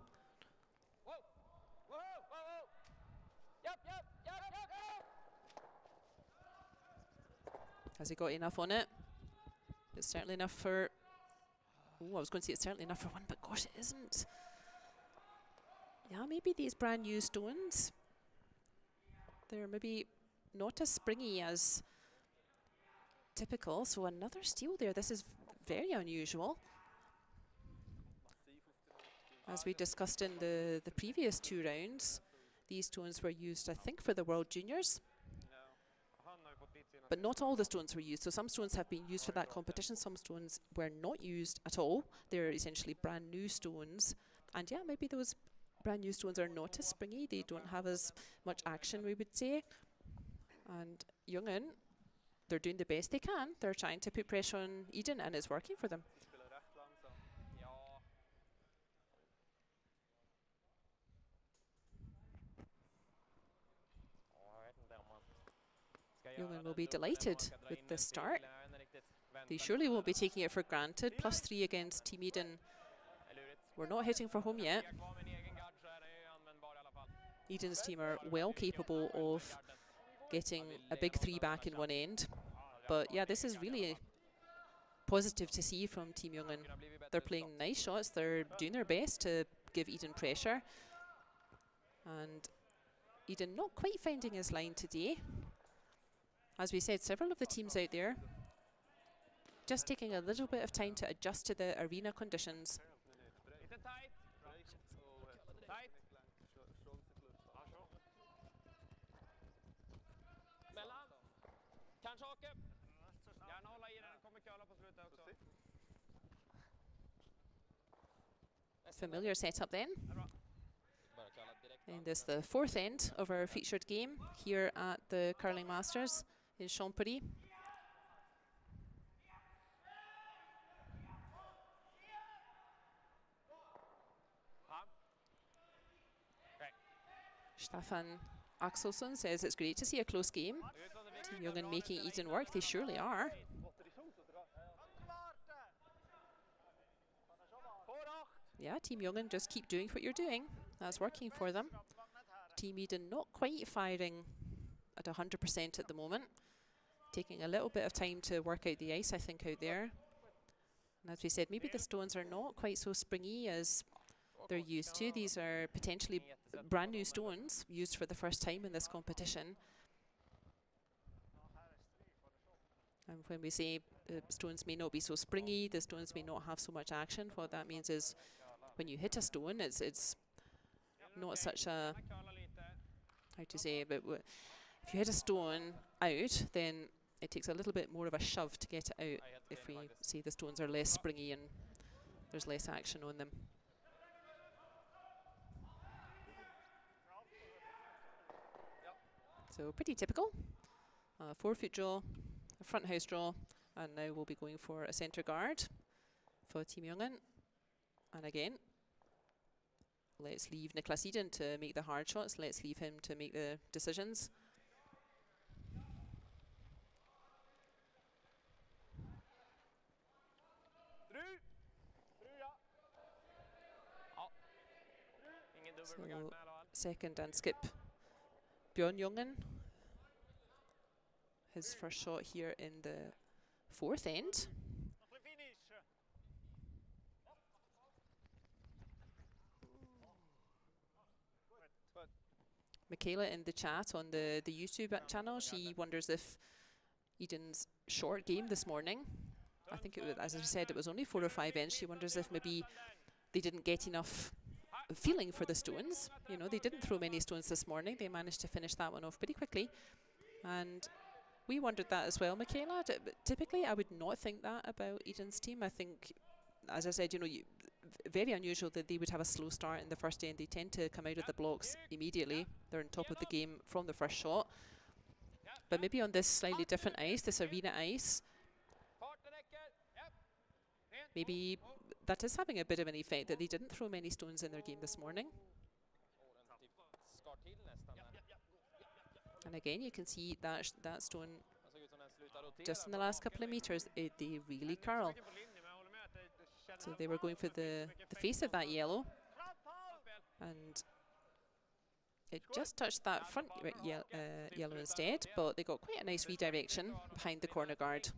Has he got enough on it? It's certainly enough for... Oh, I was going to say it's certainly enough for one, but gosh, it isn't. Yeah, maybe these brand new stones, they're maybe not as springy as typical. So another steal there. This is very unusual. As we discussed in the previous 2 rounds, these stones were used, I think, for the World Juniors. But not all the stones were used. So some stones have been used for that competition. Some stones were not used at all. They're essentially brand new stones. And yeah, maybe those brand new stones are not as springy. They don't have as much action, we would say. And Jungen, they're doing the best they can. They're trying to put pressure on Edin, and it's working for them. Jungen will be delighted with this start. They surely won't be taking it for granted. +3 against Team Edin. We're not hitting for home yet. Edin's team are well capable of getting a big 3 back in one end. But yeah, this is really positive to see from Team Jungen. They're playing nice shots. They're doing their best to give Edin pressure. And Edin not quite finding his line today. As we said, several of the teams out there just taking a little bit of time to adjust to the arena conditions. Familiar setup then. And this is the 4th end of our featured game here at the Curling Masters in Champéry. Stefan Axelsson says it's great to see a close game. Team Jungen making Edin work. They surely are. Yeah, Team Jungen, just keep doing what you're doing. That's working for them. Team Edin not quite firing at 100% at the moment. Taking a little bit of time to work out the ice, I think, out there. And as we said, maybe the stones are not quite so springy as they're used to. These are potentially brand new stones used for the first time in this competition. And when we say the stones may not be so springy, the stones may not have so much action, what that means is when you hit a stone, it's not such a, how to say, but if you hit a stone out, then it takes a little bit more of a shove to get it out if we say the stones are less springy and there's less action on them. So pretty typical. 4-foot draw, a front house draw, and now we'll be going for a centre guard for Team Jungen. And again, let's leave Niklas Edin to make the hard shots. Let's leave him to make the decisions. So second and skip Jungen. His first shot here in the fourth end. Michaela in the chat on the YouTube channel, she wonders if Edin's short game this morning, I think it was, as I said, it was only 4 or 5 ends. She wonders if maybe they didn't get enough feeling for the stones. You know, they didn't throw many stones this morning. They managed to finish that one off pretty quickly. And we wondered that as well, Michaela. Typically, I would not think that about Edin's team. I think, as I said, you know, very unusual that they would have a slow start in the first end. They tend to come out of the blocks immediately. They're on top of the game from the first shot. But maybe on this slightly different ice, this arena ice, maybe that is having a bit of an effect that they didn't throw many stones in their game this morning. And again, you can see that that stone just in the last couple of meters, they really curl. So they were going for the face of that yellow, and it just touched that front yellow instead, but they got quite a nice redirection behind the corner guard.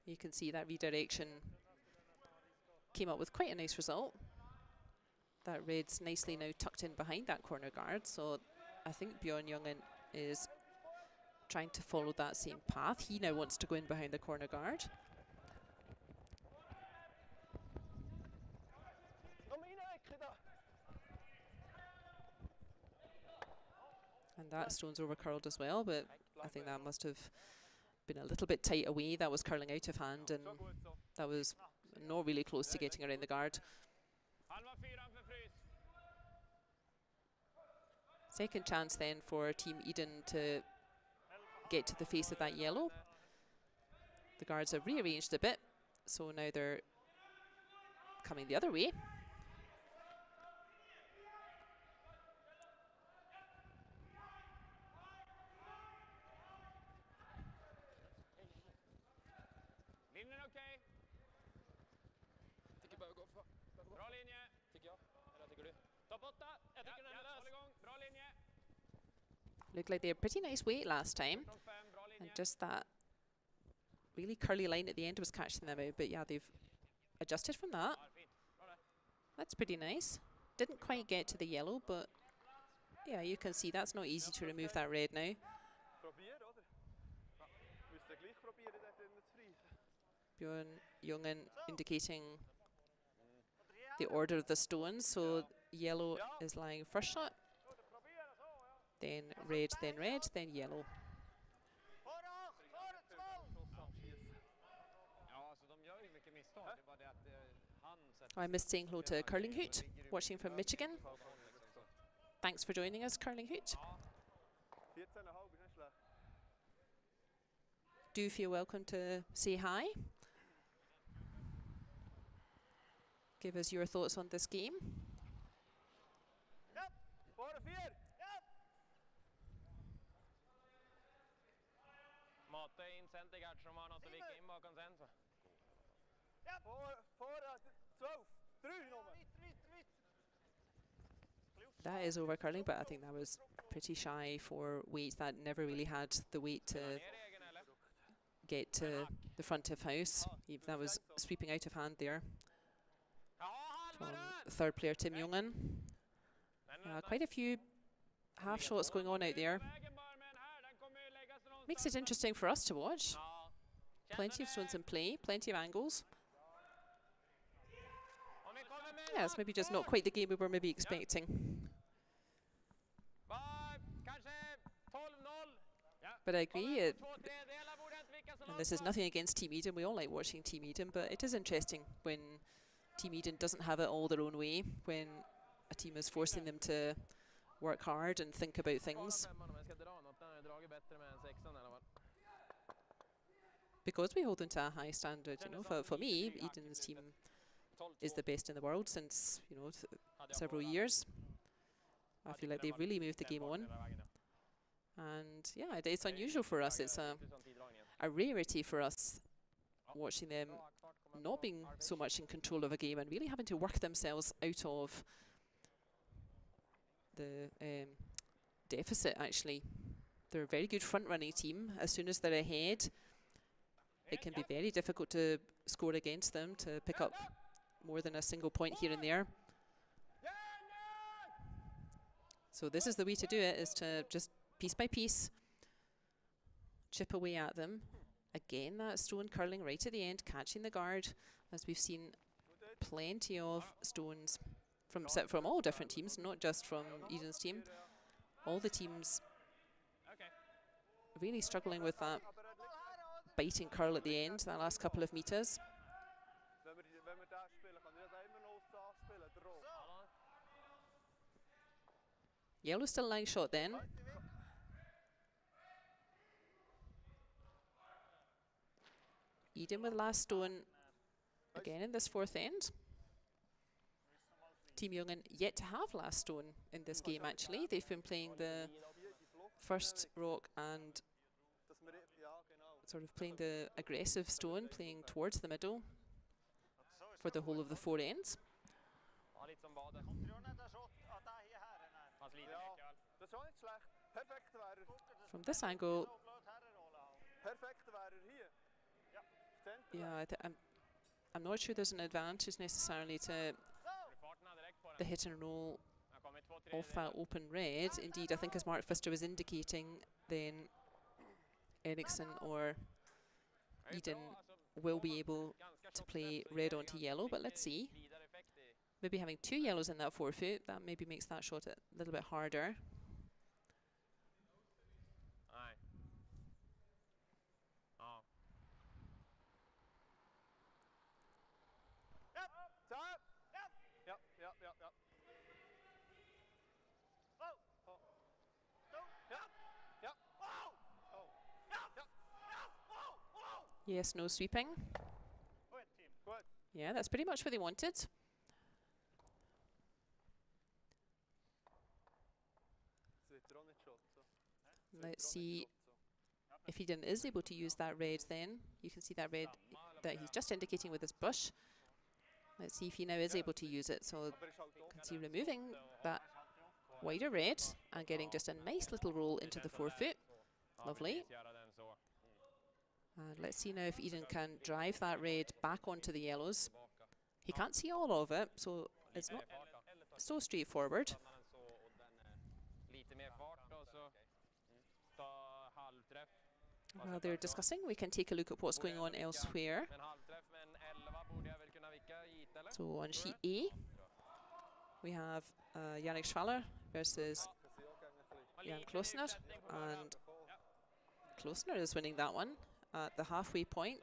You can see that redirection came up with quite a nice result. That red's nicely now tucked in behind that corner guard, so I think Bjorn Jungen is trying to follow that same path. He now wants to go in behind the corner guard. And that stone's over curled as well, but I think that must have been a little bit tight away. That was curling out of hand, and that was not really close to getting around the guard. Second chance then for Team Edin to get to the face of that yellow. The guards have rearranged a bit, so now they're coming the other way. Looked like they had a pretty nice weight last time, and just that really curly line at the end was catching them out. But yeah, they've adjusted from that. That's pretty nice. Didn't quite get to the yellow, but yeah, you can see that's not easy to remove that red now. Bjorn Jungen indicating the order of the stones. So yellow is lying first shot, then red, then yellow. I missed saying hello to Curling Hoot, watching from Michigan. Thanks for joining us, Curling Hoot. Do feel welcome to say hi. Give us your thoughts on this game. That is over curling, but I think that was pretty shy for weight. That never really had the weight to get to the front of house. That was sweeping out of hand there from third player Tim Jungen. Quite a few half shots going on out there. Makes it interesting for us to watch. Plenty of stones in play, plenty of angles. Yeah, it's maybe just not quite the game we were maybe expecting. But I agree, and this is nothing against Team Edin. We all like watching Team Edin, but it is interesting when Team Edin doesn't have it all their own way, when a team is forcing them to work hard and think about things. Because we hold them to a high standard, you know, for me, Edin's team is the best in the world since, you know, several years. I feel like they've really moved the game on. And yeah, it's unusual for us. It's a rarity for us watching them not being so much in control of a game and really having to work themselves out of the deficit, actually. They're a very good front-running team. As soon as they're ahead, it can be very difficult to score against them, to pick up more than a single point here and there. So this is the way to do it, is to just piece by piece chip away at them. Again, that stone curling right at the end, catching the guard, as we've seen plenty of stones from all different teams, not just from Edin's team. All the teams really struggling with that biting curl at the end, that last couple of meters. Yellow still lying shot then. Edin with last stone again in this fourth end. Team Jungen yet to have last stone in this game, actually. They've been playing the first rock and sort of playing the aggressive stone, playing towards the middle for the whole of the four ends. From this angle, yeah, I'm not sure there's an advantage necessarily to the hit and roll off that open red. Indeed, I think as Mark Pfister was indicating, then Eriksson or Edin will be able to play red onto yellow, but let's see. Maybe having two yellows in that forefoot, that maybe makes that shot a little bit harder. Yes, no sweeping. Yeah, that's pretty much what they wanted. Let's see if Edin is able to use that red then. You can see that red that he's just indicating with his brush. Let's see if he now is able to use it. So you can see removing that wider red and getting just a nice little roll into the forefoot. Lovely. And let's see now if Edin can drive that red back onto the yellows. He can't see all of it, so it's not so straightforward. While they're discussing, we can take a look at what's going on elsewhere. So on sheet A, we have Yannick Schwaller versus Jan Klosner, and Klosner is winning that one at the halfway point.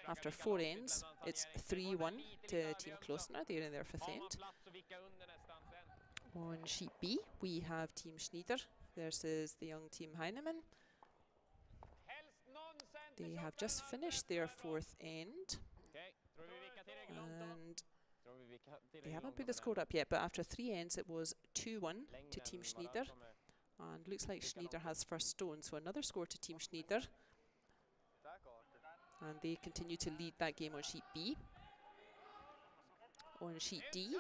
After four ends, it's 3-1 to Team Klosner. They're in their fifth end. On sheet B, we have Team Schnider versus the young Team Heinemann. They have just finished their fourth end, and they haven't put the score up yet, but after three ends it was 2-1 to Team Schnider, and looks like Schnider has first stone, so another score to Team Schnider, and they continue to lead that game on sheet B. On sheet D,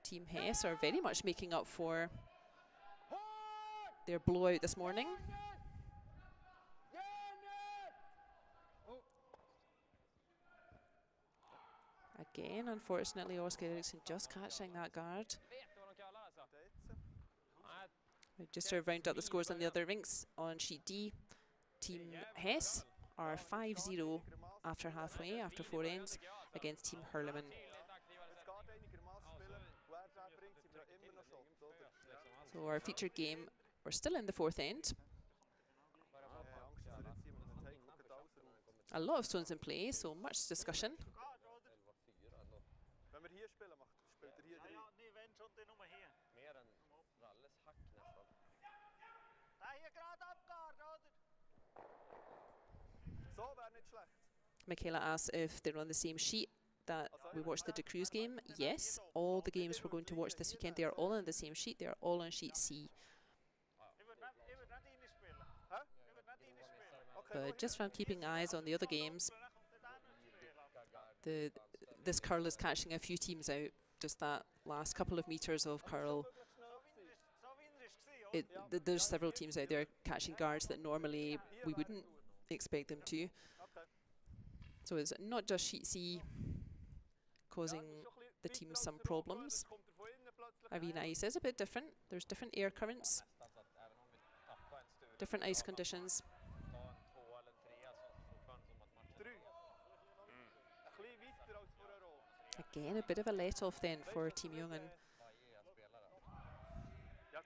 Team Hess are very much making up for their blowout this morning. Again, unfortunately, Oscar Eriksson just catching that guard. Just to round up the scores on the other rinks, on sheet D, Team Hess are 5-0 after halfway, after four ends, against Team Herleman. So our featured game, we're still in the fourth end. A lot of stones in play, so much discussion. Michaela asks if they're on the same sheet. that we watched the De Cruz game. Yes, all the games we're going to watch this weekend, they are all on the same sheet. They are all on sheet C. But just from keeping eyes on the other games, this curl is catching a few teams out. Just that last couple of meters of curl. There's several teams out there catching guards that normally we wouldn't expect them to. So it's not just sheet C causing the team some problems. Arena ice is a bit different. There's different air currents, different ice conditions. Again, a bit of a let-off then for Team Jungen.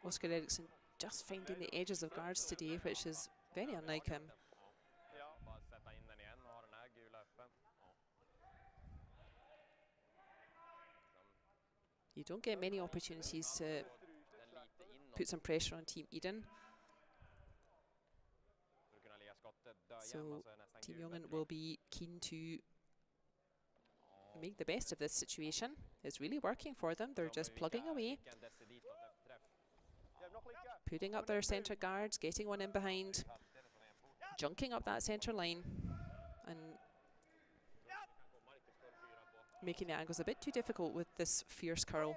Oscar Eriksson just finding the edges of guards today, which is very unlike him. You don't get many opportunities to put some pressure on Team Edin. So Team Jungen will be keen to make the best of this situation. It's really working for them. They're just plugging away, putting up their centre guards, getting one in behind, junking up that centre line, and making the angles a bit too difficult with this fierce curl.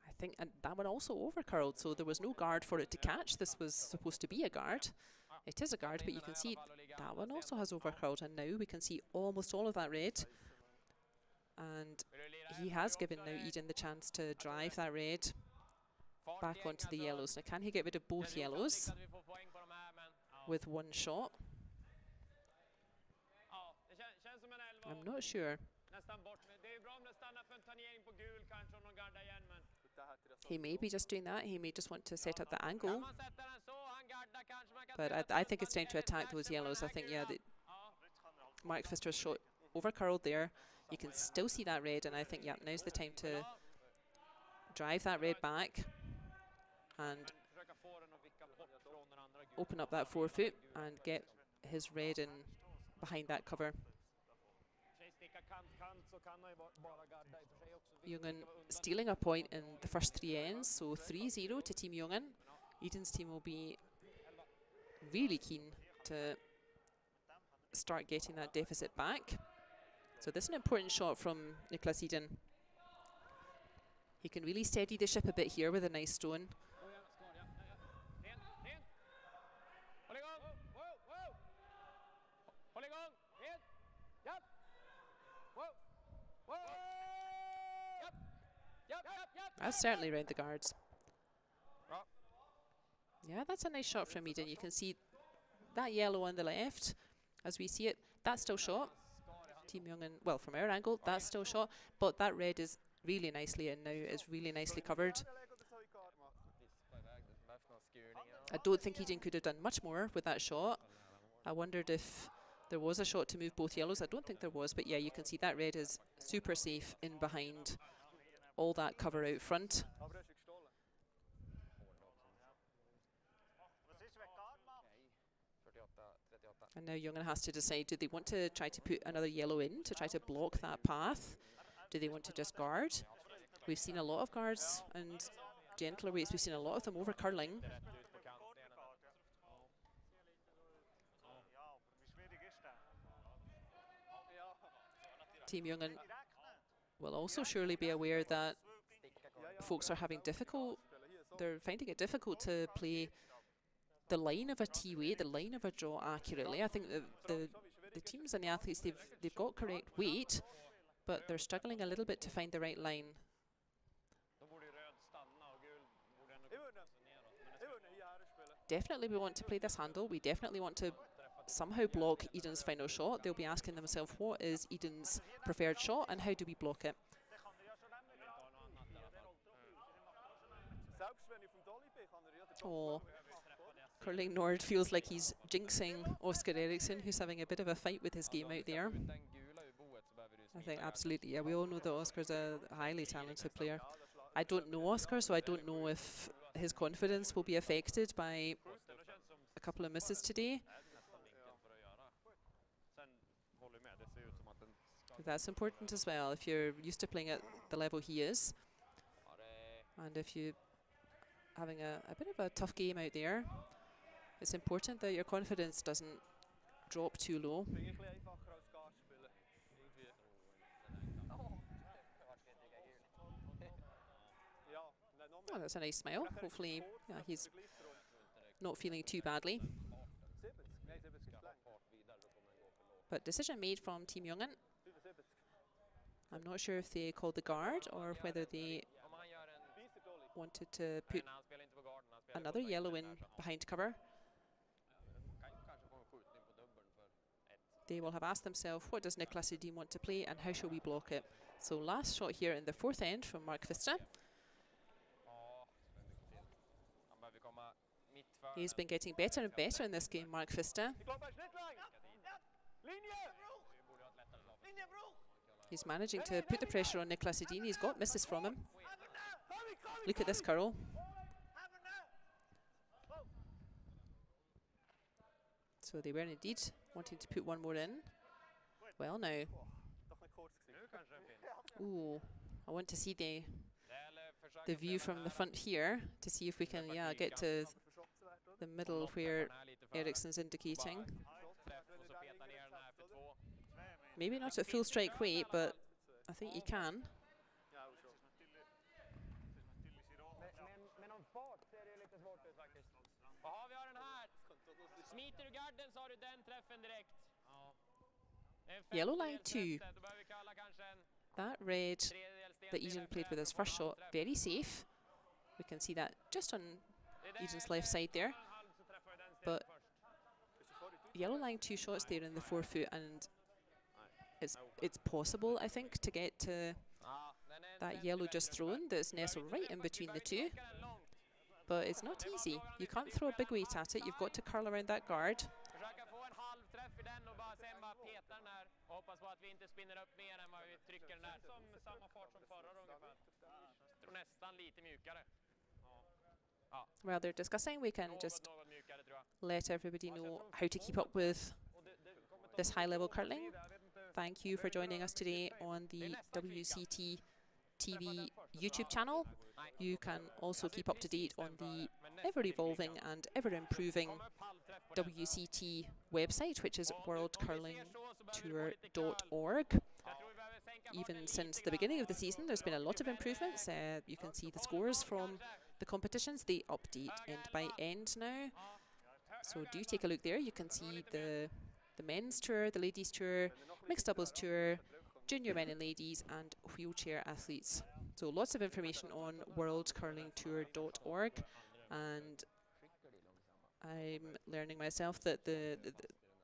I think, and that one also over curled, so there was no guard for it to catch. This was supposed to be a guard. It is a guard, but you can see that one also has over curled, and now we can see almost all of that red. And he has given now Edin the chance to drive that red back onto the yellows. Now, can he get rid of both yellows with one shot? I'm not sure. He may be just doing that. He may just want to set up the angle. But I think it's time to attack those yellows. I think, yeah, Mark Pfister's shot over curled there. You can still see that red, and I think, yeah, now's the time to drive that red back and open up that forefoot and get his red in behind that cover. Jungen stealing a point in the first 3 ends, so 3-0 to Team Jungen. Edin's team will be really keen to start getting that deficit back. So this is an important shot from Niklas Edin. He can really steady the ship a bit here with a nice stone. That's certainly around the guards. Yeah, that's a nice shot from Edin. You can see that yellow on the left, as we see it, that's still shot. Team Jungen, well, from our angle, that's still shot, but that red is really nicely in now, is really nicely covered. I don't think Edin could have done much more with that shot. I wondered if there was a shot to move both yellows. I don't think there was, but yeah, you can see that red is super safe in behind all that cover out front. And now Jungen has to decide, do they want to try to put another yellow in to try to block that path? Do they want to just guard? We've seen a lot of guards and gentler weights. We've seen a lot of them over curling. Team Jungen will also surely be aware that folks are having they're finding it difficult to play the line of a T-weight, the line of a draw accurately. I think the teams and the athletes, they've got correct weight, but they're struggling a little bit to find the right line. Definitely we want to play this handle. We definitely want to somehow block Edin's final shot. They'll be asking themselves, what is Edin's preferred shot and how do we block it? Oh, Curling Nord feels like he's jinxing Oscar Eriksson, who's having a bit of a fight with his game out there. I think absolutely, yeah, we all know that Oscar's a highly talented player. I don't know Oscar, so I don't know if his confidence will be affected by a couple of misses today. That's important as well if you're used to playing at the level he is, and if you're having a bit of a tough game out there, it's important that your confidence doesn't drop too low. Oh, that's a nice smile. Hopefully, yeah, he's not feeling too badly. But decision made from Team Jungen. I'm not sure if they called the guard or whether they wanted to put another yellow in behind cover. They will have asked themselves, what does Niklas Edin want to play and how shall we block it? So last shot here in the fourth end from Mark Vista. He's been getting better and better in this game, Mark Vista. He's managing to put the pressure on Niklas Edin. He's got misses from him. Look at this curl. So they were indeed wanting to put one more in. Well now. Ooh, I want to see the view from the front here to see if we can, yeah, get to the middle where Eriksson's indicating. Maybe not at full strike weight, but I think you can. Yellow line 2. That red that Edin played with his first shot, very safe. We can see that just on Edin's left side there. But yellow line 2 shots there in the 4-foot, and it's possible, I think, to get to that yellow just thrown that's nestled right in between the two. But it's not easy. You can't throw a big weight at it. You've got to curl around that guard. While they're discussing, we can just let everybody know how to keep up with this high-level curling. Thank you for joining us today on the WCT TV YouTube channel. You can also keep up to date on the ever-evolving and ever-improving WCT website, which is worldcurlingtour.org. Even since the beginning of the season, there's been a lot of improvements. You can see the scores from the competitions. They update end by end now. So do take a look there. You can see the men's tour, the ladies tour, mixed doubles tour, junior men and ladies, and wheelchair athletes. So lots of information on worldcurlingtour.org. And I'm learning myself that the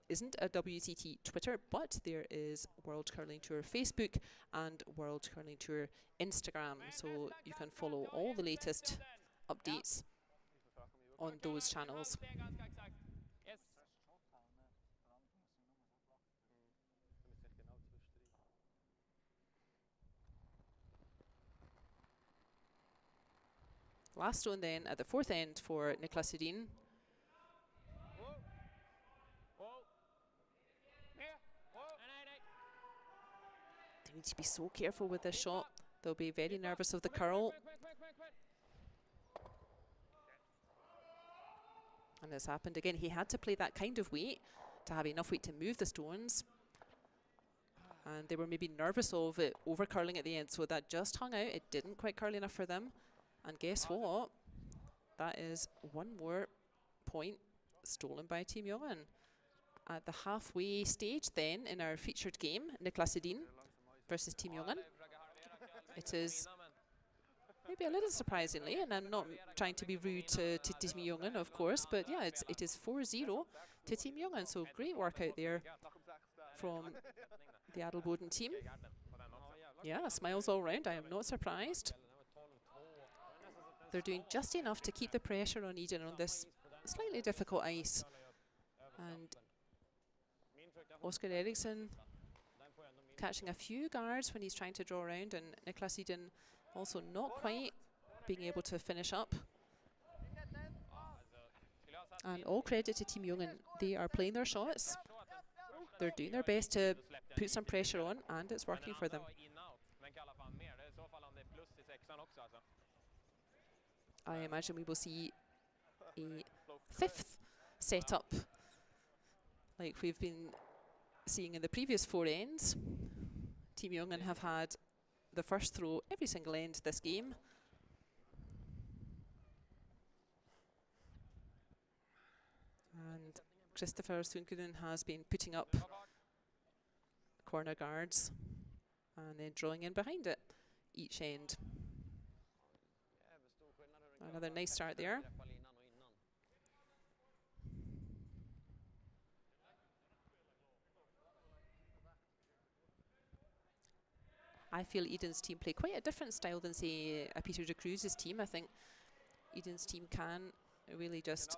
isn't a WCT Twitter, but there is World Curling Tour Facebook and World Curling Tour Instagram. So you can follow all the latest updates on those channels. Last stone then at the fourth end for Niklas Edin. They need to be so careful with this shot. They'll be very nervous of the curl. And this happened again. He had to play that kind of weight to have enough weight to move the stones. And they were maybe nervous of it over curling at the end, so that just hung out. It didn't quite curl enough for them. And guess what? That is one more point stolen by Team Jungen. At the halfway stage then in our featured game, Niklas Edin versus Team Jungen. It is maybe a little surprisingly, and I'm not trying to be rude to Team Jungen, of course, but yeah, it is 4-0 to Team Jungen. So great work out there from the Adelboden team. Yeah, smiles all round. I am not surprised. They're doing just enough to keep the pressure on Edin on this slightly difficult ice. And Oskar Eriksson catching a few guards when he's trying to draw around, and Niklas Edin Also not quite being able to finish up. And all credit to Team Jungen. They are playing their shots. They're doing their best to put some pressure on, and it's working for them. I imagine we will see a fifth setup like we've been seeing in the previous 4 ends. Team Jungen have had the first throw every single end this game. And Christopher Sunkunen has been putting up corner guards and then drawing in behind it each end. Another nice start there. I feel Edin's team play quite a different style than, say, a Peter De Cruz's team. I think Edin's team can really just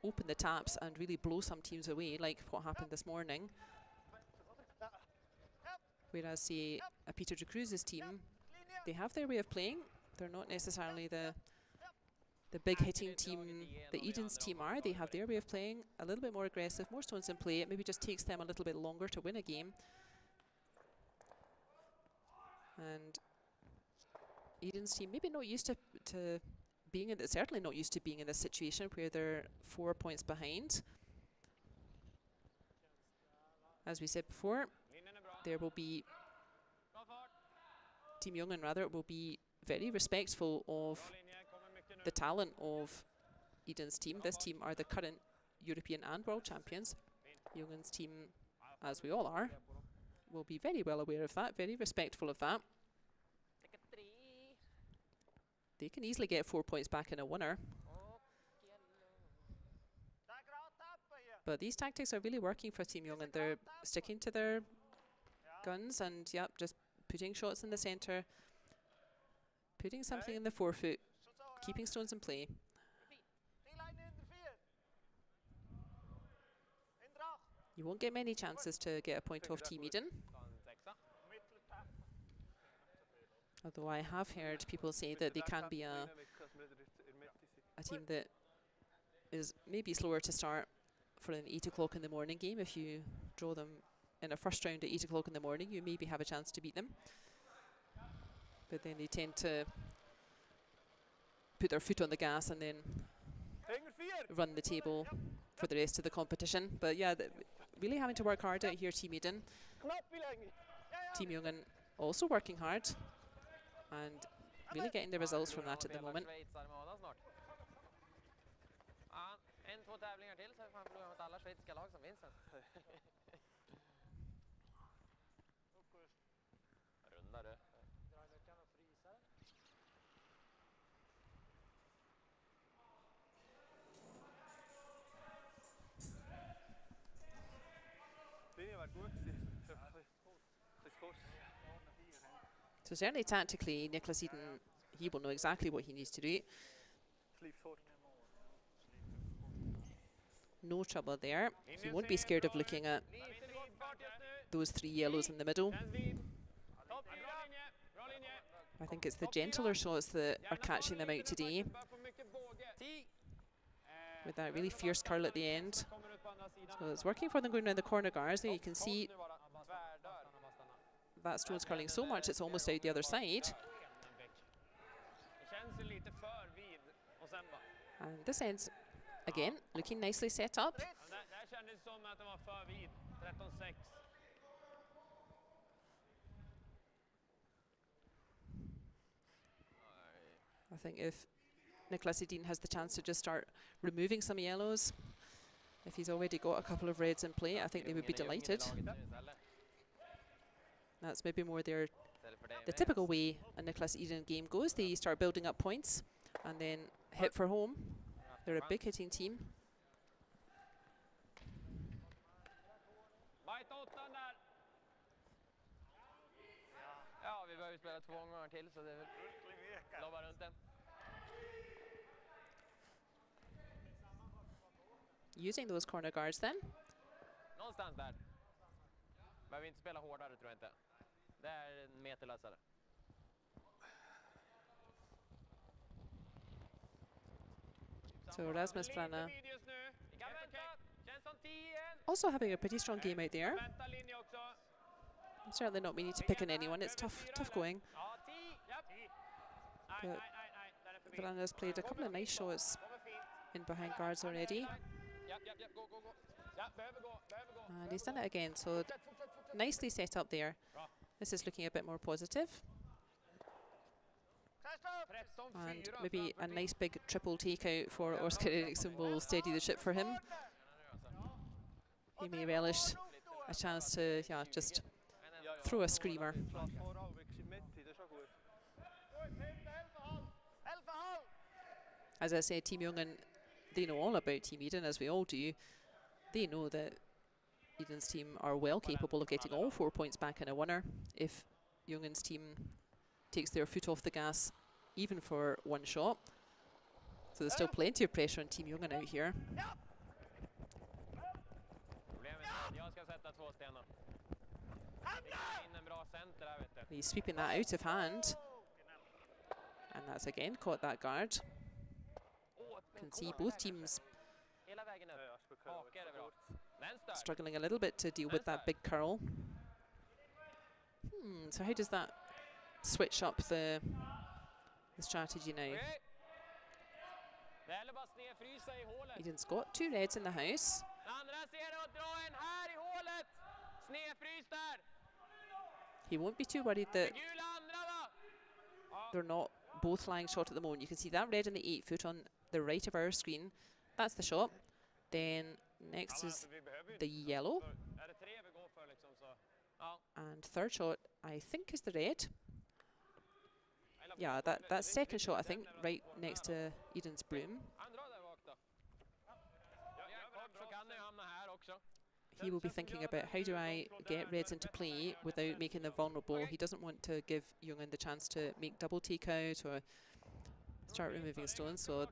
open the taps and really blow some teams away, like what happened this morning. Whereas, say, a Peter De Cruz's team, they have their way of playing. They're not necessarily the big hitting team that Edin's team are. They have their way of playing, a little bit more aggressive, more stones in play. It maybe just takes them a little bit longer to win a game. And Edin's team maybe not used to being in it, certainly not used to being in this situation where they're 4 points behind. As we said before, there will be Team Jungen rather will be very respectful of the talent of Edin's team. This team are the current European and World Champions. Jungen's team, as we all are, will be very well aware of that, very respectful of that. They can easily get 4 points back in a winner. But these tactics are really working for Team Jungen. They're sticking to their guns and, yep, just putting shots in the centre, putting something in the forefoot, keeping stones in play. You won't get many chances to get a point off Team Edin. Although I have heard people say that they can be a team that is maybe slower to start for an 8 o'clock in the morning game. If you draw them in a first round at 8 o'clock in the morning, you maybe have a chance to beat them. But then they tend to put their foot on the gas and then run the table for the rest of the competition. But yeah, really having to work hard out here, Team Edin. Team Jungen also working hard and really getting the results from that at the moment. So certainly tactically, Niklas Edin, he will know exactly what he needs to do. No trouble there. He won't be scared of looking at those 3 yellows in the middle. I think it's the gentler shots that are catching them out today, with that really fierce curl at the end. So it's working for them going around the corner guards. There you can see that stone's curling so much it's almost out the other side. And this ends, again, looking nicely set up. I think if Niklas Edin has the chance to just start removing some yellows, if he's already got a couple of reds in play, I think they would be delighted. That's maybe more the typical way a Niklas Edin game goes. They start building up points and then hit for home. They're a big hitting team. Using those corner guards then. Någonstans där. Behöver inte spela hårdare, tror jag inte. Det är en meter lösare. So Rasmus Plana also having a pretty strong game out there. I'm certainly not meaning to pick on anyone. It's tough going. But Plana's played a couple of nice shots in behind guards already. And he's done it again, so nicely set up there. This is looking a bit more positive. And maybe a nice big triple takeout for Oskar Eriksson will steady the ship for him. He may relish a chance to just throw a screamer. As I say, Team Jungen, they know all about Team Edin, as we all do. They know that Edin's team are well capable of getting all 4 points back in a winner if Jungen's team takes their foot off the gas, even for one shot. So there's still plenty of pressure on Team Jungen out here. He's sweeping that out of hand. And that's again caught that guard. Can see both teams struggling a little bit to deal with that big curl. So how does that switch up the strategy now? Edin's got 2 reds in the house. He won't be too worried that they're not both lying short at the moment. You can see that red in the 8 foot on the right of our screen. That's the shot. Then next is the yellow. And third shot, I think, is the red. Yeah, that second shot, I think, right next to Edin's broom. He will be thinking about, how do I get reds into play without making them vulnerable? He doesn't want to give Jungen the chance to make double takeout or start removing stones. So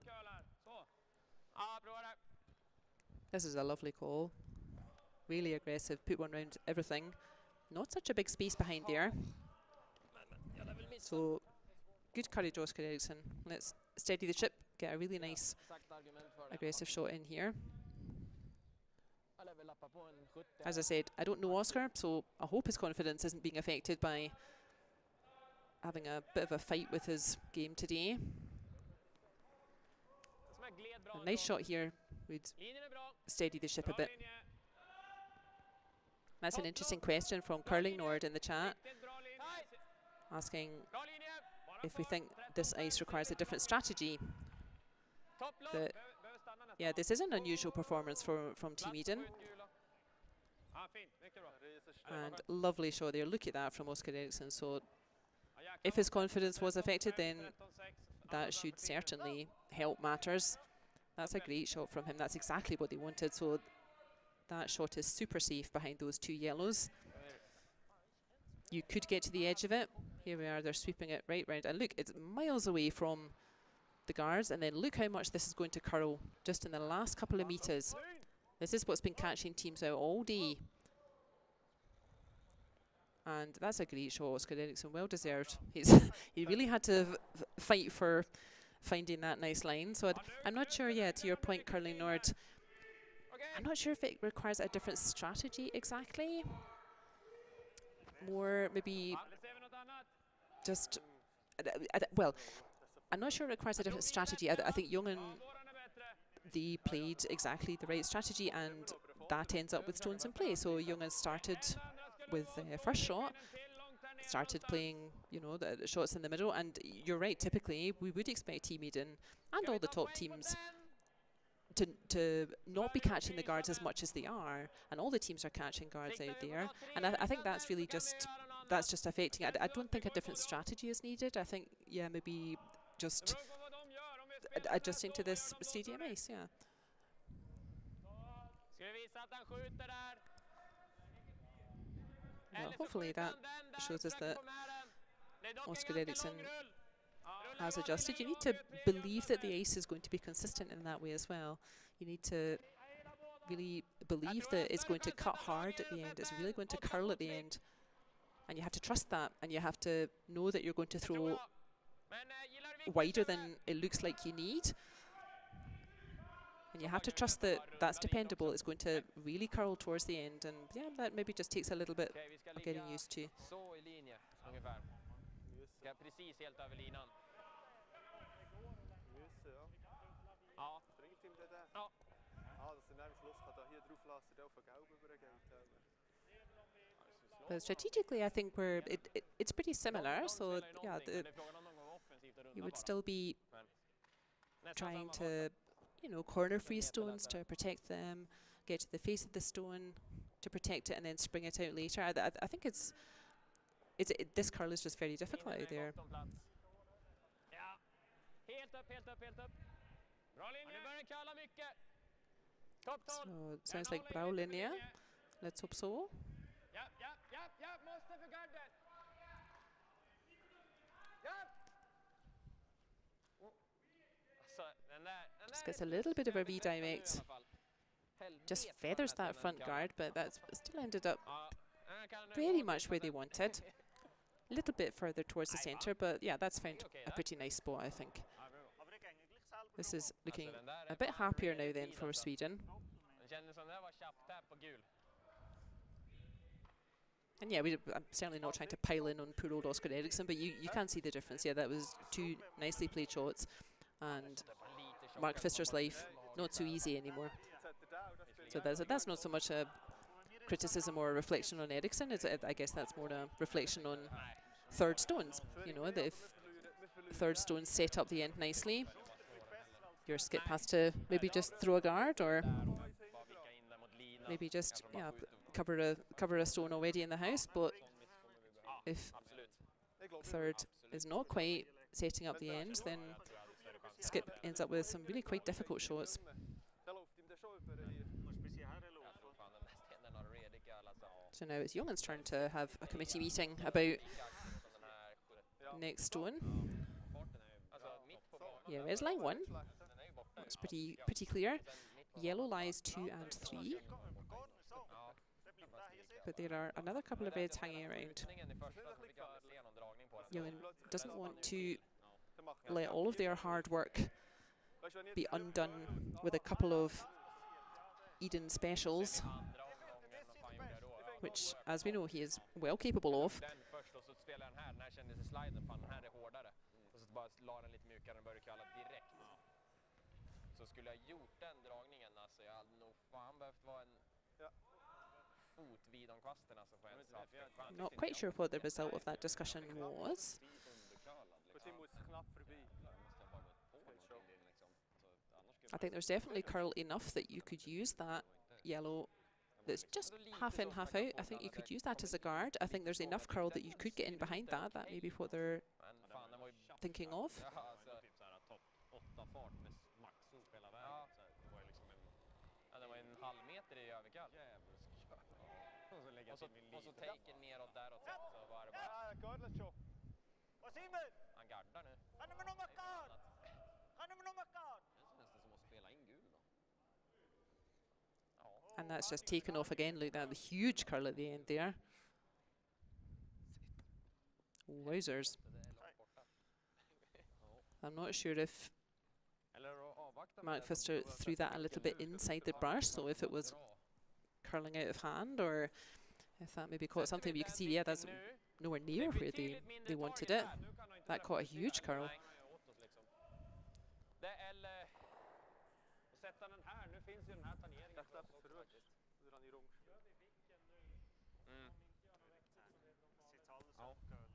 this is a lovely call. Really aggressive, put one round everything. Not such a big space behind there. So good courage, Oskar Eriksson. Let's steady the ship, get a really nice aggressive shot in here. As I said, I don't know Oskar, so I hope his confidence isn't being affected by having a bit of a fight with his game today. A nice shot here would steady the ship a bit. That's an interesting question from Curling Nord in the chat, asking if we think this ice requires a different strategy. But yeah, this is an unusual performance from Team Edin. And lovely shot there. Look at that from Oskar Eriksson. So if his confidence was affected, then that should certainly help matters. That's a great shot from him. That's exactly what they wanted. So that shot is super safe behind those 2 yellows. You could get to the edge of it. Here we are, they're sweeping it right round. And look, it's miles away from the guards. And then look how much this is going to curl just in the last couple of meters. This is what's been catching teams out all day. And that's a great shot, Oskar Eriksson, well deserved. He really had to fight for finding that nice line. So I'm not sure, to your point, Curling Nord, I'm not sure if it requires a different strategy exactly. More maybe just, well, I'm not sure it requires a different strategy. I think Jungen, they played exactly the right strategy, and that ends up with stones in play. So Jungen started with the first shot, started playing, the shots in the middle, and you're right, typically we would expect Team Edin and all the top teams to not be catching the guards as much as they are, and all the teams are catching guards out there, and I think that's really just affecting it. I don't think a different strategy is needed. I think maybe just adjusting to this stadium ice. Well, hopefully that shows us that Oskar Eriksson has adjusted. You need to believe that the ice is going to be consistent in that way as well. You need to really believe that it's going to cut hard at the end. It's really going to curl at the end. And you have to trust that, and you have to know that you're going to throw wider than it looks like you need. And you have to trust that that's dependable. It's going to really curl towards the end. And yeah, that maybe just takes a little bit of getting used to. Så i linje, ungefär. Ska precis helt över linan. Ja. Ja. But strategically, I think it's pretty similar. So yeah, you would still be trying to, you know, corner free stones to protect them, get to the face of the stone to protect it, and then spring it out later. I think this curl is just very difficult out there. Ja. Helt upp, helt upp, helt upp. Bra linje. Nu börjar det kalla mycket. So it sounds like bra linje. Let's hope so. Ja, ja, ja, ja, måste för garden. Ja. Just gets a little bit of a redirect. Just feathers that front guard, but that's still ended up very much where they wanted. A little bit further towards the center, but yeah, that's found a pretty nice spot, I think. This is looking a bit happier now then for Sweden. And yeah, I'm certainly not trying to pile in on poor old Oscar Eriksson, but you can see the difference. Yeah, that was two nicely played shots, and Mark Pfister's life not so easy anymore. So that's not so much a criticism or a reflection on Eriksson. I guess that's more a reflection on third stones. You know, that if third stones set up the end nicely, your skip has to maybe just throw a guard, or maybe just cover a stone already in the house. But if third is not quite setting up the end, then skip ends up with some really quite difficult shots. So now it's Jungen's turn to have a committee meeting about next stone. Yeah, red line 1. That's pretty clear. Yellow lies 2 and 3. But there are another couple of reds hanging around. Jungen doesn't want to let all of their hard work be undone with a couple of Edin specials, which, as we know, he is well capable of. I'm not quite sure what the result of that discussion was. I think there's definitely curl enough that you could use that yellow that's just half in, half out. I think you could use that as a guard. I think there's enough curl that you could get in behind that. That may be what they're thinking of. And that's just taken off again. Look at the huge curl at the end there. Wowzers. I'm not sure if Mark Pfister threw that a little bit inside the brush, so if it was curling out of hand, or if that maybe caught something. But you can see, yeah, that's nowhere near where they wanted it. That caught a huge curl.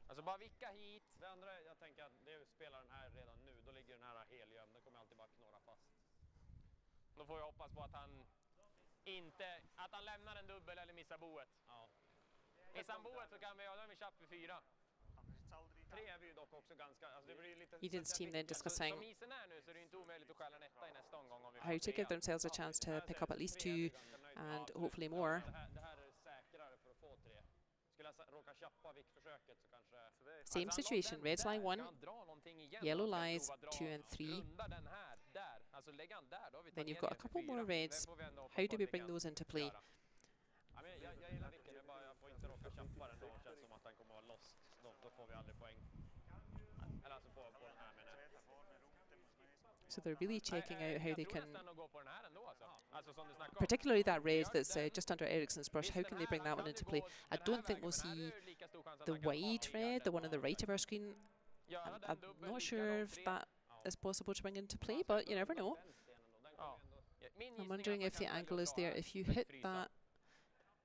Alltså bara vicka hit. Det andra, jag tänker att det spelar den här redan nu. Då ligger den här helgömd. Den kommer alltid bara knorra fast. Då får jag hoppas på att han inte, att han lämnar en dubbel eller missar boet. Ja. Missar han boet så kan vi, ja, då är vi chapp vid 4. 3 är vi ju dock också ganska, alltså det blir lite... Edin's team then discussing som isen är nu så är det inte omöjligt att stjäla en etta i nästa omgång om vi how to give themselves a chance to pick up at least 2 and hopefully more. Same situation, red's line 1, yellow lies 2 and 3. Then you've got a couple more reds. How do we bring those into play? So they're really checking out how they can particularly that red that's just under Eriksson's brush. How can they bring that one into play? I don't think we'll see the wide red, the one on the right of our screen. I'm not sure if that is possible to bring into play, but you never know. I'm wondering if the angle is there. If you hit that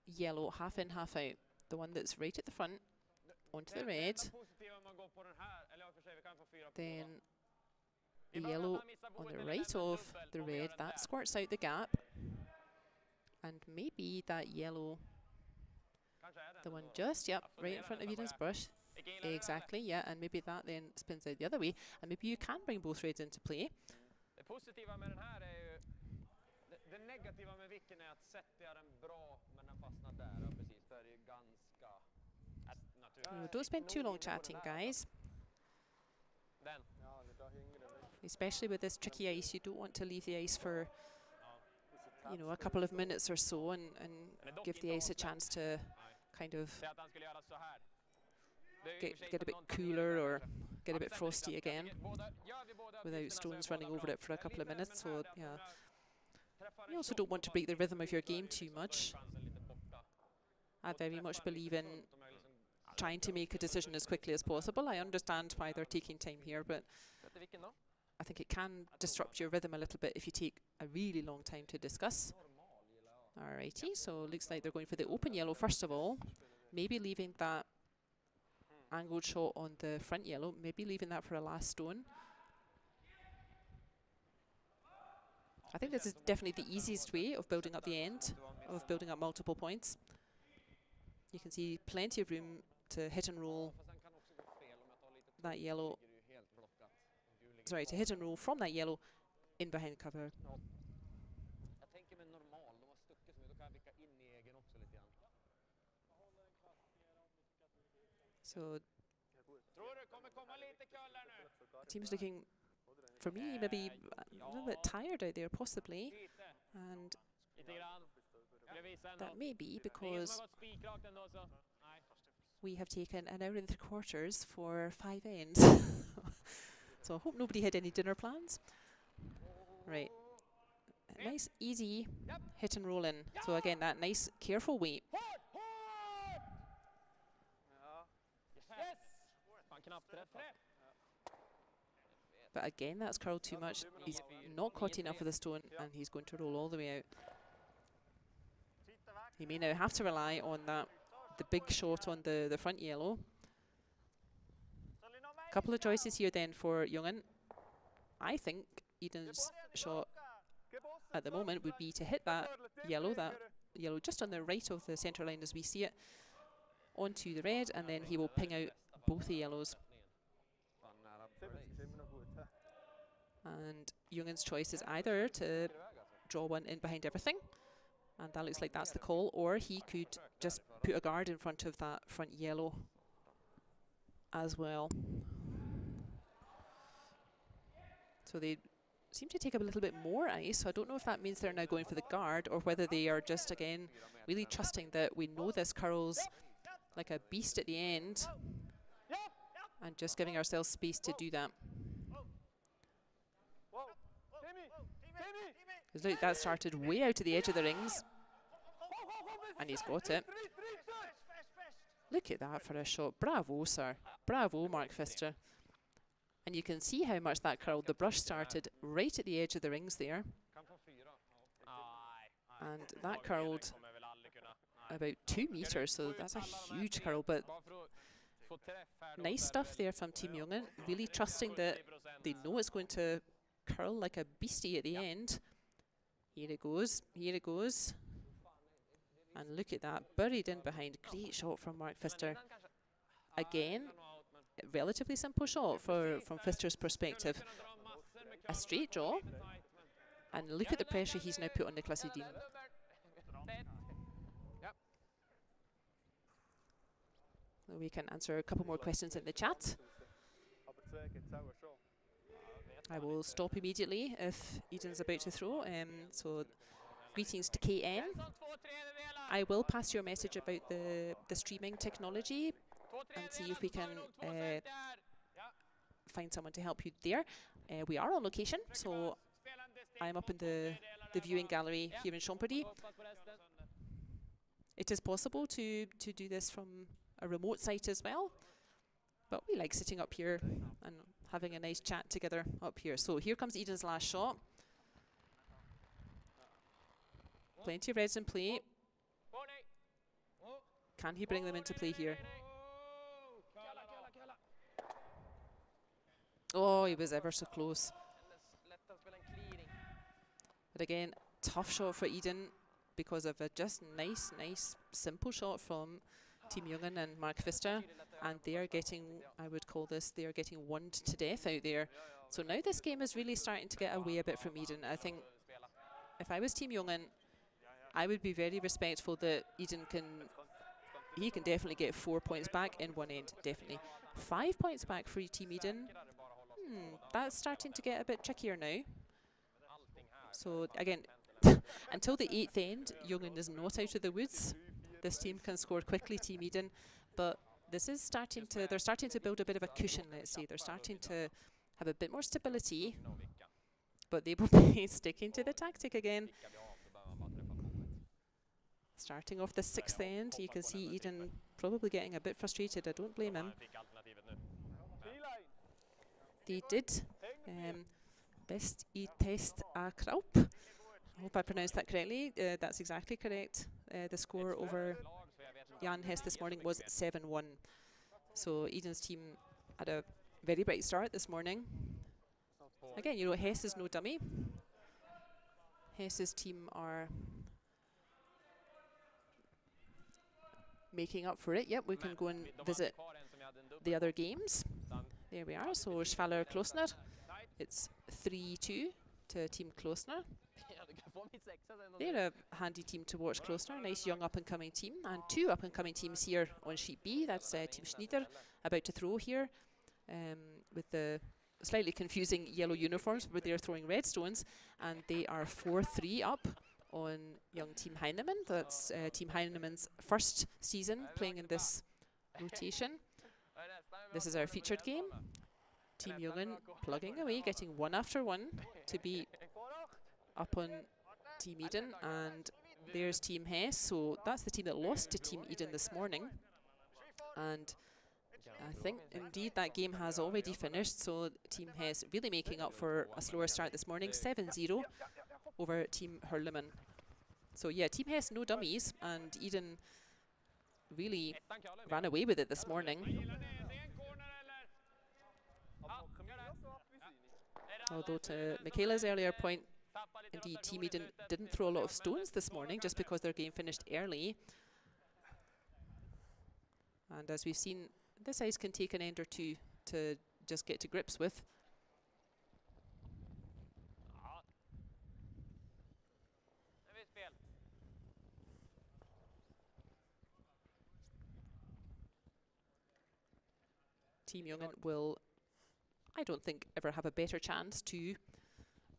yellow half in, half out, the one that's right at the front, onto the red, then the yellow on the right of the red, that squirts out the gap, and maybe that yellow, the one just, yep, right in front of Edin's brush, exactly, yeah, and maybe that then spins out the other way, and maybe you can bring both reds into play. Don't spend too long chatting, guys. Especially with this tricky ice, you don't want to leave the ice for, you know, a couple of minutes or so and give the ice a chance to kind of get a bit cooler or get a bit frosty again without stones running over it for a couple of minutes. So, yeah. You also don't want to break the rhythm of your game too much. I very much believe in trying to make a decision as quickly as possible. I understand why they're taking time here, but I think it can disrupt your rhythm a little bit if you take a really long time to discuss. Alrighty, so looks like they're going for the open yellow first of all. Maybe leaving that angled shot on the front yellow, maybe leaving that for a last stone. I think this is definitely the easiest way of building up the end, of building up multiple points. You can see plenty of room to hit and roll that yellow. Sorry, to hit and roll from that yellow in behind cover. So the team's looking, for me, maybe a little bit tired out there, possibly, and that may be because we have taken an hour and 3/4 for 5 ends. So I hope nobody had any dinner plans. Right. A nice, easy hit and roll in. So again, that nice, careful weight. But again, that's curled too much. He's not caught enough of the stone, and he's going to roll all the way out. He may now have to rely on that, the big shot on the front yellow. Couple of choices here then for Jungen. I think Edin's shot at the moment would be to hit that yellow just on the right of the centre line as we see it, onto the red, and then he will ping out both the yellows. And Jungen's choice is either to draw one in behind everything, and that looks like that's the call, or he could just put a guard in front of that front yellow as well. So they seem to take up a little bit more ice, so I don't know if that means they're now going for the guard or whether they are just, again, really trusting that we know this curls like a beast at the end and just giving ourselves space to do that. Look, that started way out to the edge of the rings, and he's got it. Look at that for a shot. Bravo, sir. Bravo, Mark Pfister. And you can see how much that curled. The brush started right at the edge of the rings there. And that curled about 2 meters, so that's a huge curl, but nice stuff there from Team Jungen, really trusting that they know it's going to curl like a beastie at the end. Here it goes, here it goes. And look at that, buried in behind. Great shot from Mark Pfister. Again, relatively simple shot from Pfister's perspective. A straight draw. And look at the pressure he's now put on Niklas Edin. We can answer a couple more questions in the chat. I will stop immediately if Edin's about to throw. So greetings to KN. I will pass your message about the streaming technology and see if we can find someone to help you there. We are on location, so I'm up in the the viewing gallery here in Champéry. It is possible to do this from a remote site as well, but we like sitting up here and having a nice chat together up here. So here comes Edin's last shot. Plenty of reds in play. Can he bring them into play here? Oh, he was ever so close. But again, tough shot for Edin because of a just nice, simple shot from Team Jungen and Mark Vista. And they are getting, I would call this, they are getting wonned to death out there. So now this game is really starting to get away a bit from Edin. I think if I was Team Jungen, I would be very respectful that Edin he can definitely get 4 points back in one end, definitely. 5 points back for Team Edin. That's starting to get a bit trickier now. So again, until the 8th end, Jungen is not out of the woods. This team can score quickly, Team Edin, but this is starting to, they're starting to build a bit of a cushion, let's say. They're starting to have a bit more stability, but they will be sticking to the tactic again. Starting off the 6th end, you can see Edin probably getting a bit frustrated. I don't blame him. They did best I test a Kraup. I hope I pronounced that correctly. That's exactly correct. The score over Jan Hess this morning was 7-1. So Edin's team had a very bright start this morning. Again, you know, Hess is no dummy. Hess's team are making up for it. Yep, we can go and visit the other games. There we are. So Schwaller Klostner. It's 3-2 to Team Klostner. They're a handy team to watch, Klostner. Nice young up-and-coming team. And 2 up-and-coming teams here on sheet B. That's Team Schnider about to throw here with the slightly confusing yellow uniforms, but they're throwing red stones. And they are 4-3 up on young Team Heinemann. That's Team Heinemann's first season playing in this rotation. This is our featured game. Team Jungen plugging away, getting one after one to be up on Team Edin. And there's Team Hess. So that's the team that lost to Team Edin this morning. And I think indeed that game has already finished. So Team Hess really making up for a slower start this morning. 7-0 over Team Hurleman. So yeah, Team Hess no dummies, and Edin really ran away with it this morning. Although to Michaela's earlier point, indeed Team Edin didn't throw a lot of stones this morning just because their game finished early. And as we've seen, this ice can take an end or two to just get to grips with. Team Jungen will, I don't think, ever have a better chance to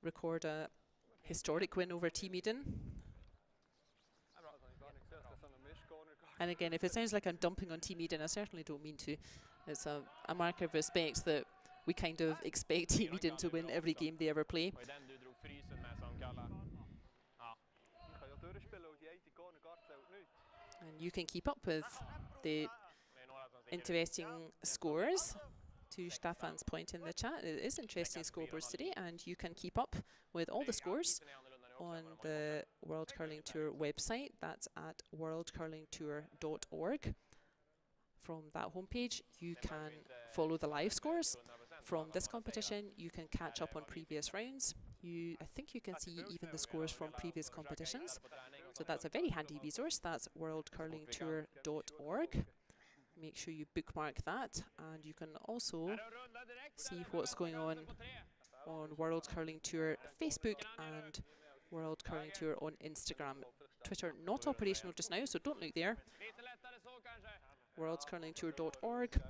record a historic win over Team Edin. And again, if it sounds like I'm dumping on Team Edin, I certainly don't mean to. It's a mark of respect that we kind of expect Team Edin to win every game they ever play. And you can keep up with the interesting scores. To Staffan's point in the chat, it is interesting scoreboards today, and you can keep up with all the scores on the World Curling Tour website. That's at worldcurlingtour.org. From that homepage, you can follow the live scores from this competition. You can catch up on previous rounds. I think you can see even the scores from previous competitions. So that's a very handy resource. That's worldcurlingtour.org. Make sure you bookmark that, and you can also see what's going on World Curling Tour Facebook and World Curling Tour on Instagram. Twitter not operational just now, so don't look there. worldcurlingtour.org,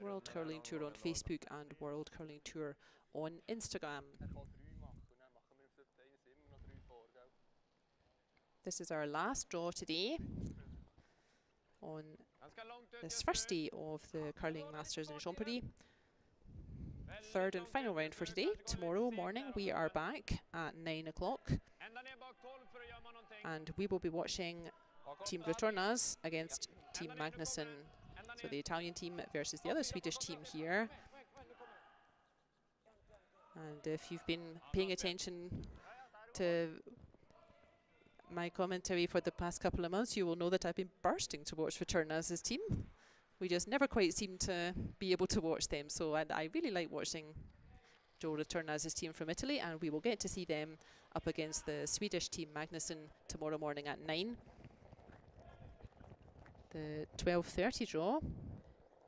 World Curling Tour on Facebook, and World Curling Tour on Instagram. This is our last draw today on this first day of the Curling Masters in Champéry. Third and final round for today. Tomorrow morning we are back at 9 o'clock And we will be watching Team Retornaz against Team Magnusson. So the Italian team versus the other Swedish team here. And if you've been paying attention to my commentary for the past couple of months, you will know that I've been bursting to watch Retornaz's team. We just never quite seem to be able to watch them. So I really like watching Joe Retornaz's team from Italy, and we will get to see them up against the Swedish team Magnusson tomorrow morning at 9. The 12:30 draw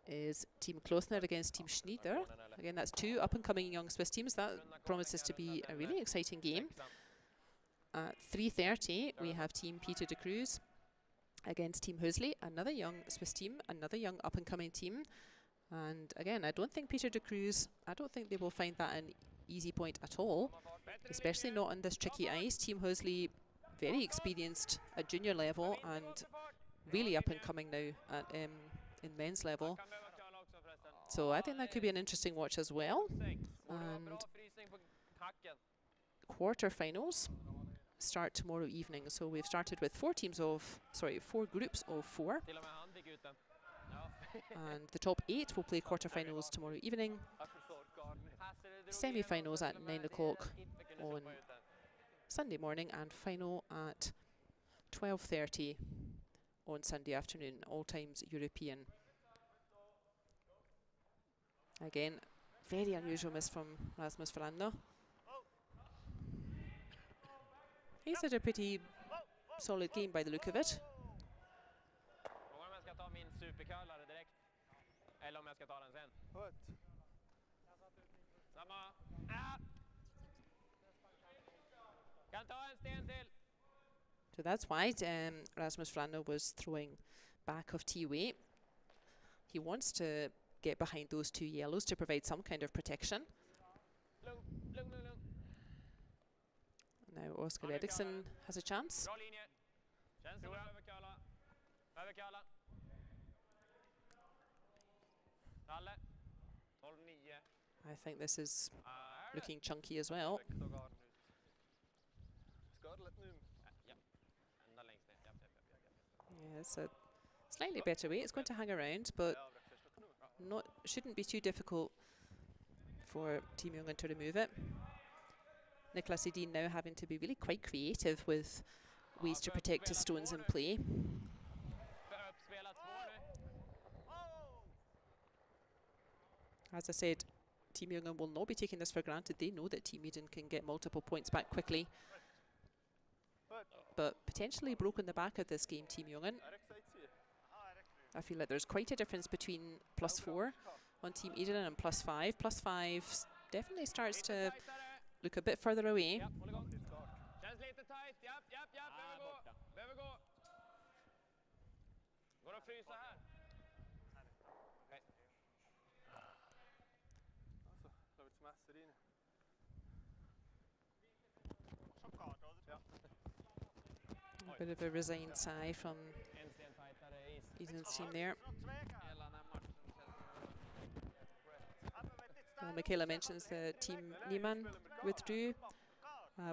is Team Klosner against Team Schnider. Again, that's 2 up-and-coming young Swiss teams. That promises to be a really exciting game. At 3:30, we have Team Peter De Cruz against Team Hösli, another young Swiss team, another young up-and-coming team. And again, I don't think Peter De Cruz, I don't think they will find that an easy point at all, especially not on this tricky ice. Team Hösli, very experienced at junior level and really up-and-coming now at in men's level. So I think that could be an interesting watch as well. And quarterfinals start tomorrow evening. So we've started with 4 groups of 4. And the top 8 will play quarterfinals tomorrow evening. Semi-finals at 9 o'clock on Sunday morning, and final at 12:30 on Sunday afternoon, all times European. Again, very unusual miss from Rasmus Frando. He's had a pretty solid game by the look of it. So that's why Rasmus Frando was throwing back of T-weight. He wants to get behind those 2 yellows to provide some kind of protection. Now Oscar Eriksson has a chance. I think this is looking chunky as well. Yeah, it's a slightly better weight. It's going to hang around, but shouldn't be too difficult for Team Jungen to remove it. Niklas Edin now having to be really quite creative with ways to protect his stones in play. As I said, Team Jungen will not be taking this for granted. They know that Team Edin can get multiple points back quickly. But potentially broken the back of this game, Team Jungen. I feel like there's quite a difference between +4 on Team Edin and +5. +5 definitely starts to look a bit further away. A bit of a resigned sigh from Edin's team there. Michaela mentions the Team Niemann withdrew.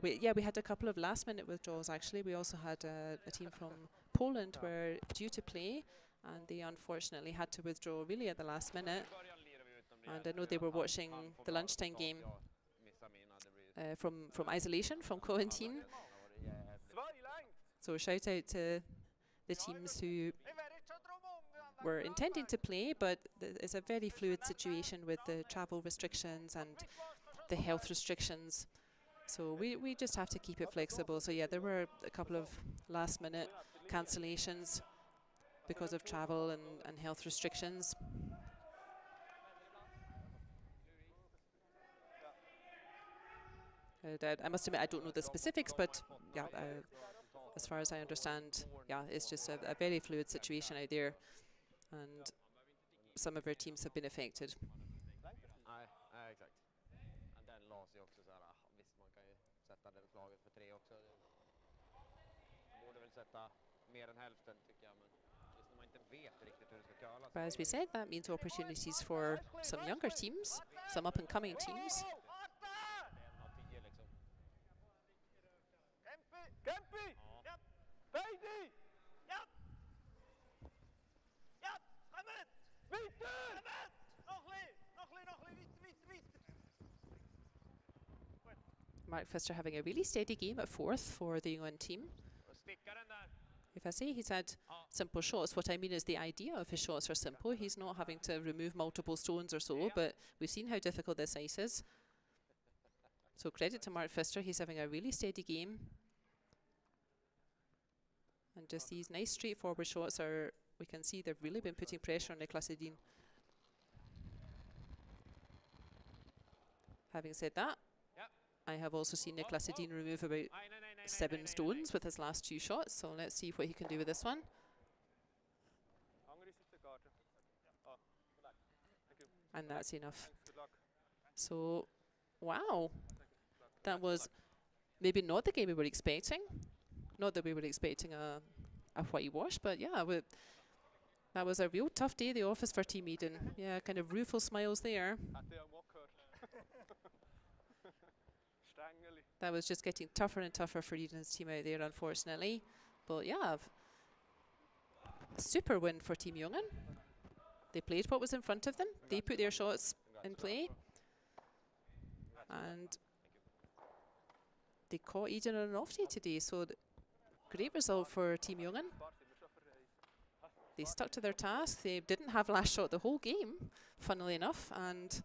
We had a couple of last-minute withdrawals, actually. We also had a team from Poland were due to play, and they unfortunately had to withdraw really at the last minute. And I know they were watching the lunchtime game from isolation, from quarantine. So shout out to the teams who were intending to play, but it's a very fluid situation with the travel restrictions and the health restrictions. So we just have to keep it flexible. So yeah, there were a couple of last-minute cancellations because of travel and health restrictions. I must admit, I don't know the specifics, but yeah, as far as I understand, yeah, it's just a very fluid situation out there, and some of our teams have been affected. But as we said, that means opportunities for some younger teams, some up-and-coming teams. Mark Pfister having a really steady game at fourth for the Jungen team. If I say he's had simple shots, what I mean is the idea of his shots are simple. He's not having to remove multiple stones or so, but we've seen how difficult this ice is. So credit to Mark Pfister, he's having a really steady game. And just these nice straightforward shots are, we can see they've really been putting pressure on Niklas Edin. Having said that, I have also seen Niklas Edin remove about 7 stones with his last 2 shots, so let's see what he can do with this one. And that's enough. So, wow, that was maybe not the game we were expecting. Not that we were expecting a whitewash, but yeah, that was a real tough day at the office for Team Edin. Yeah, kind of rueful smiles there. That was just getting tougher and tougher for Edin's team out there, unfortunately. But yeah, super win for Team Jungen. They played what was in front of them. They put their shots in play. And they caught Edin on an off day today, so great result for Team Jungen. They stuck to their task. They didn't have last shot the whole game, funnily enough, and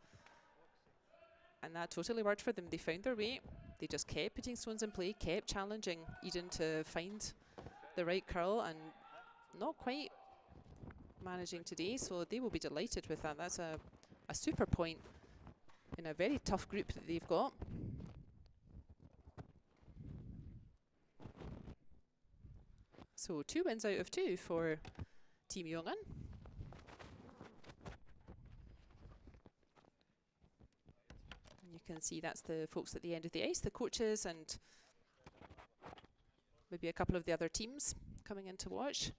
that totally worked for them. They found their way. They just kept putting stones in play, kept challenging Edin to find the right curl, and not quite managing today, so they will be delighted with that. That's a super point in a very tough group that they've got. So 2 wins out of 2 for Team Jungen. You can see that's the folks at the end of the ice, the coaches, and maybe a couple of the other teams coming in to watch.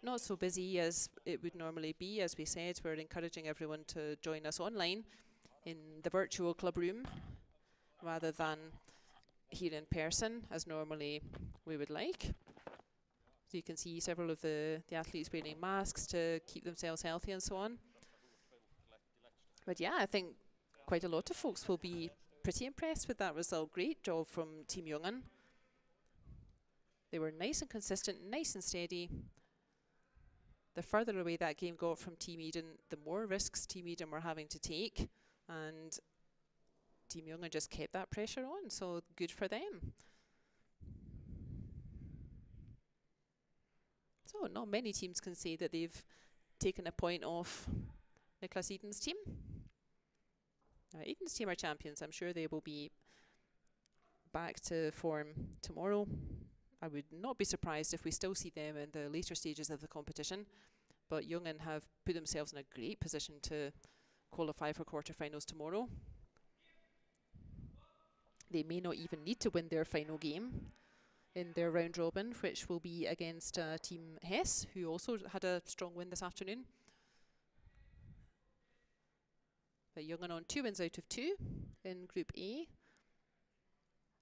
Not so busy as it would normally be. As we said, we're encouraging everyone to join us online in the virtual club room rather than here in person as normally we would like. So you can see several of the athletes wearing masks to keep themselves healthy and so on. But yeah, I think quite a lot of folks will be pretty impressed with that result. Great job from Team Jungen. They were nice and consistent, nice and steady. The further away that game got from Team Edin, the more risks Team Edin were having to take. And Team Jungen just kept that pressure on, so good for them. So not many teams can say that they've taken a point off Niklas Edin's team. Edin's team are champions. I'm sure they will be back to form tomorrow. I would not be surprised if we still see them in the later stages of the competition. But Jungen have put themselves in a great position to qualify for quarterfinals tomorrow. They may not even need to win their final game in their round robin, which will be against Team Hess, who also had a strong win this afternoon. But Jungen on 2 wins out of 2 in Group A.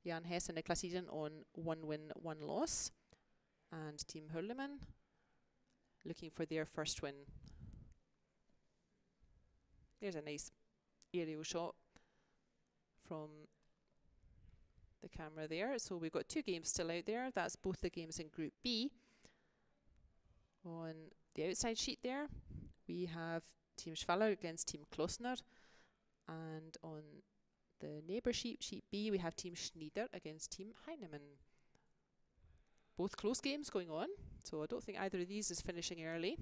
Jan Hess and Niklas Edin on 1 win, 1 loss. And Team Hurleman looking for their first win. There's a nice aerial shot from the camera there. So we've got 2 games still out there. That's both the games in Group B. On the outside sheet there, we have Team Schwaller against Team Klosner. And on the neighbour sheet, sheet B, we have Team Schnider against Team Heinemann. Both close games going on, so I don't think either of these is finishing early.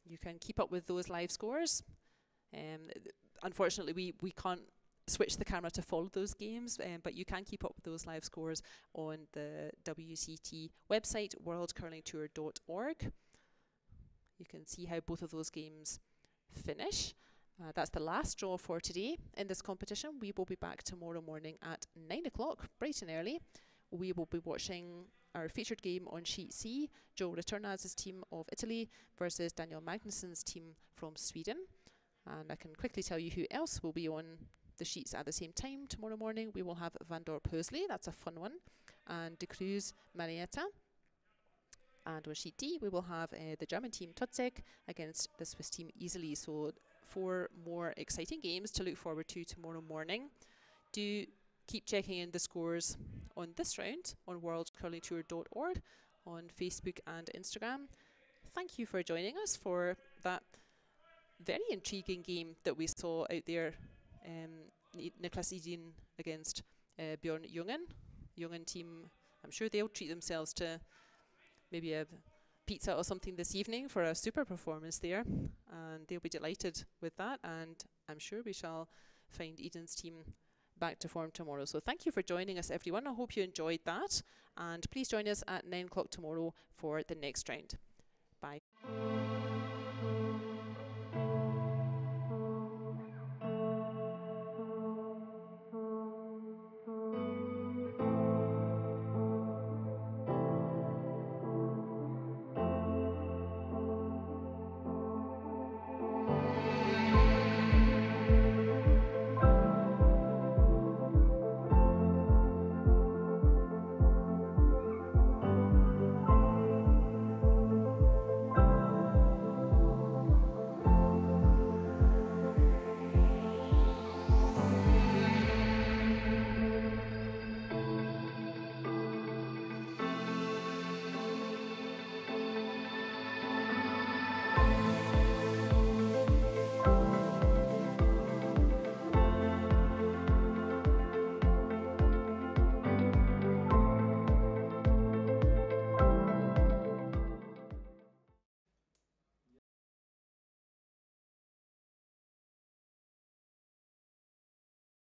You can keep up with those live scores. Unfortunately, we can't switch the camera to follow those games, but you can keep up with those live scores on the WCT website, worldcurlingtour.org. You can see how both of those games finish. That's the last draw for today in this competition. We will be back tomorrow morning at 9 o'clock, bright and early. We will be watching our featured game on Sheet C, Joe Retornaz's team of Italy versus Daniel Magnusson's team from Sweden. And I can quickly tell you who else will be on the sheets at the same time tomorrow morning. We will have Dorp Hösli, that's a fun one, and De Cruz Marietta. And on sheet D, we will have the German team Totzek against the Swiss team Easily. So 4 more exciting games to look forward to tomorrow morning. Do keep checking in the scores on this round on worldcurlingtour.org, on Facebook and Instagram. Thank you for joining us for that very intriguing game that we saw out there. Niklas Edin against Björn Jungen. Jungen team, I'm sure they'll treat themselves to maybe a pizza or something this evening for a super performance there. And they'll be delighted with that. And I'm sure we shall find Edin's team back to form tomorrow. So thank you for joining us, everyone. I hope you enjoyed that. And please join us at 9 o'clock tomorrow for the next round.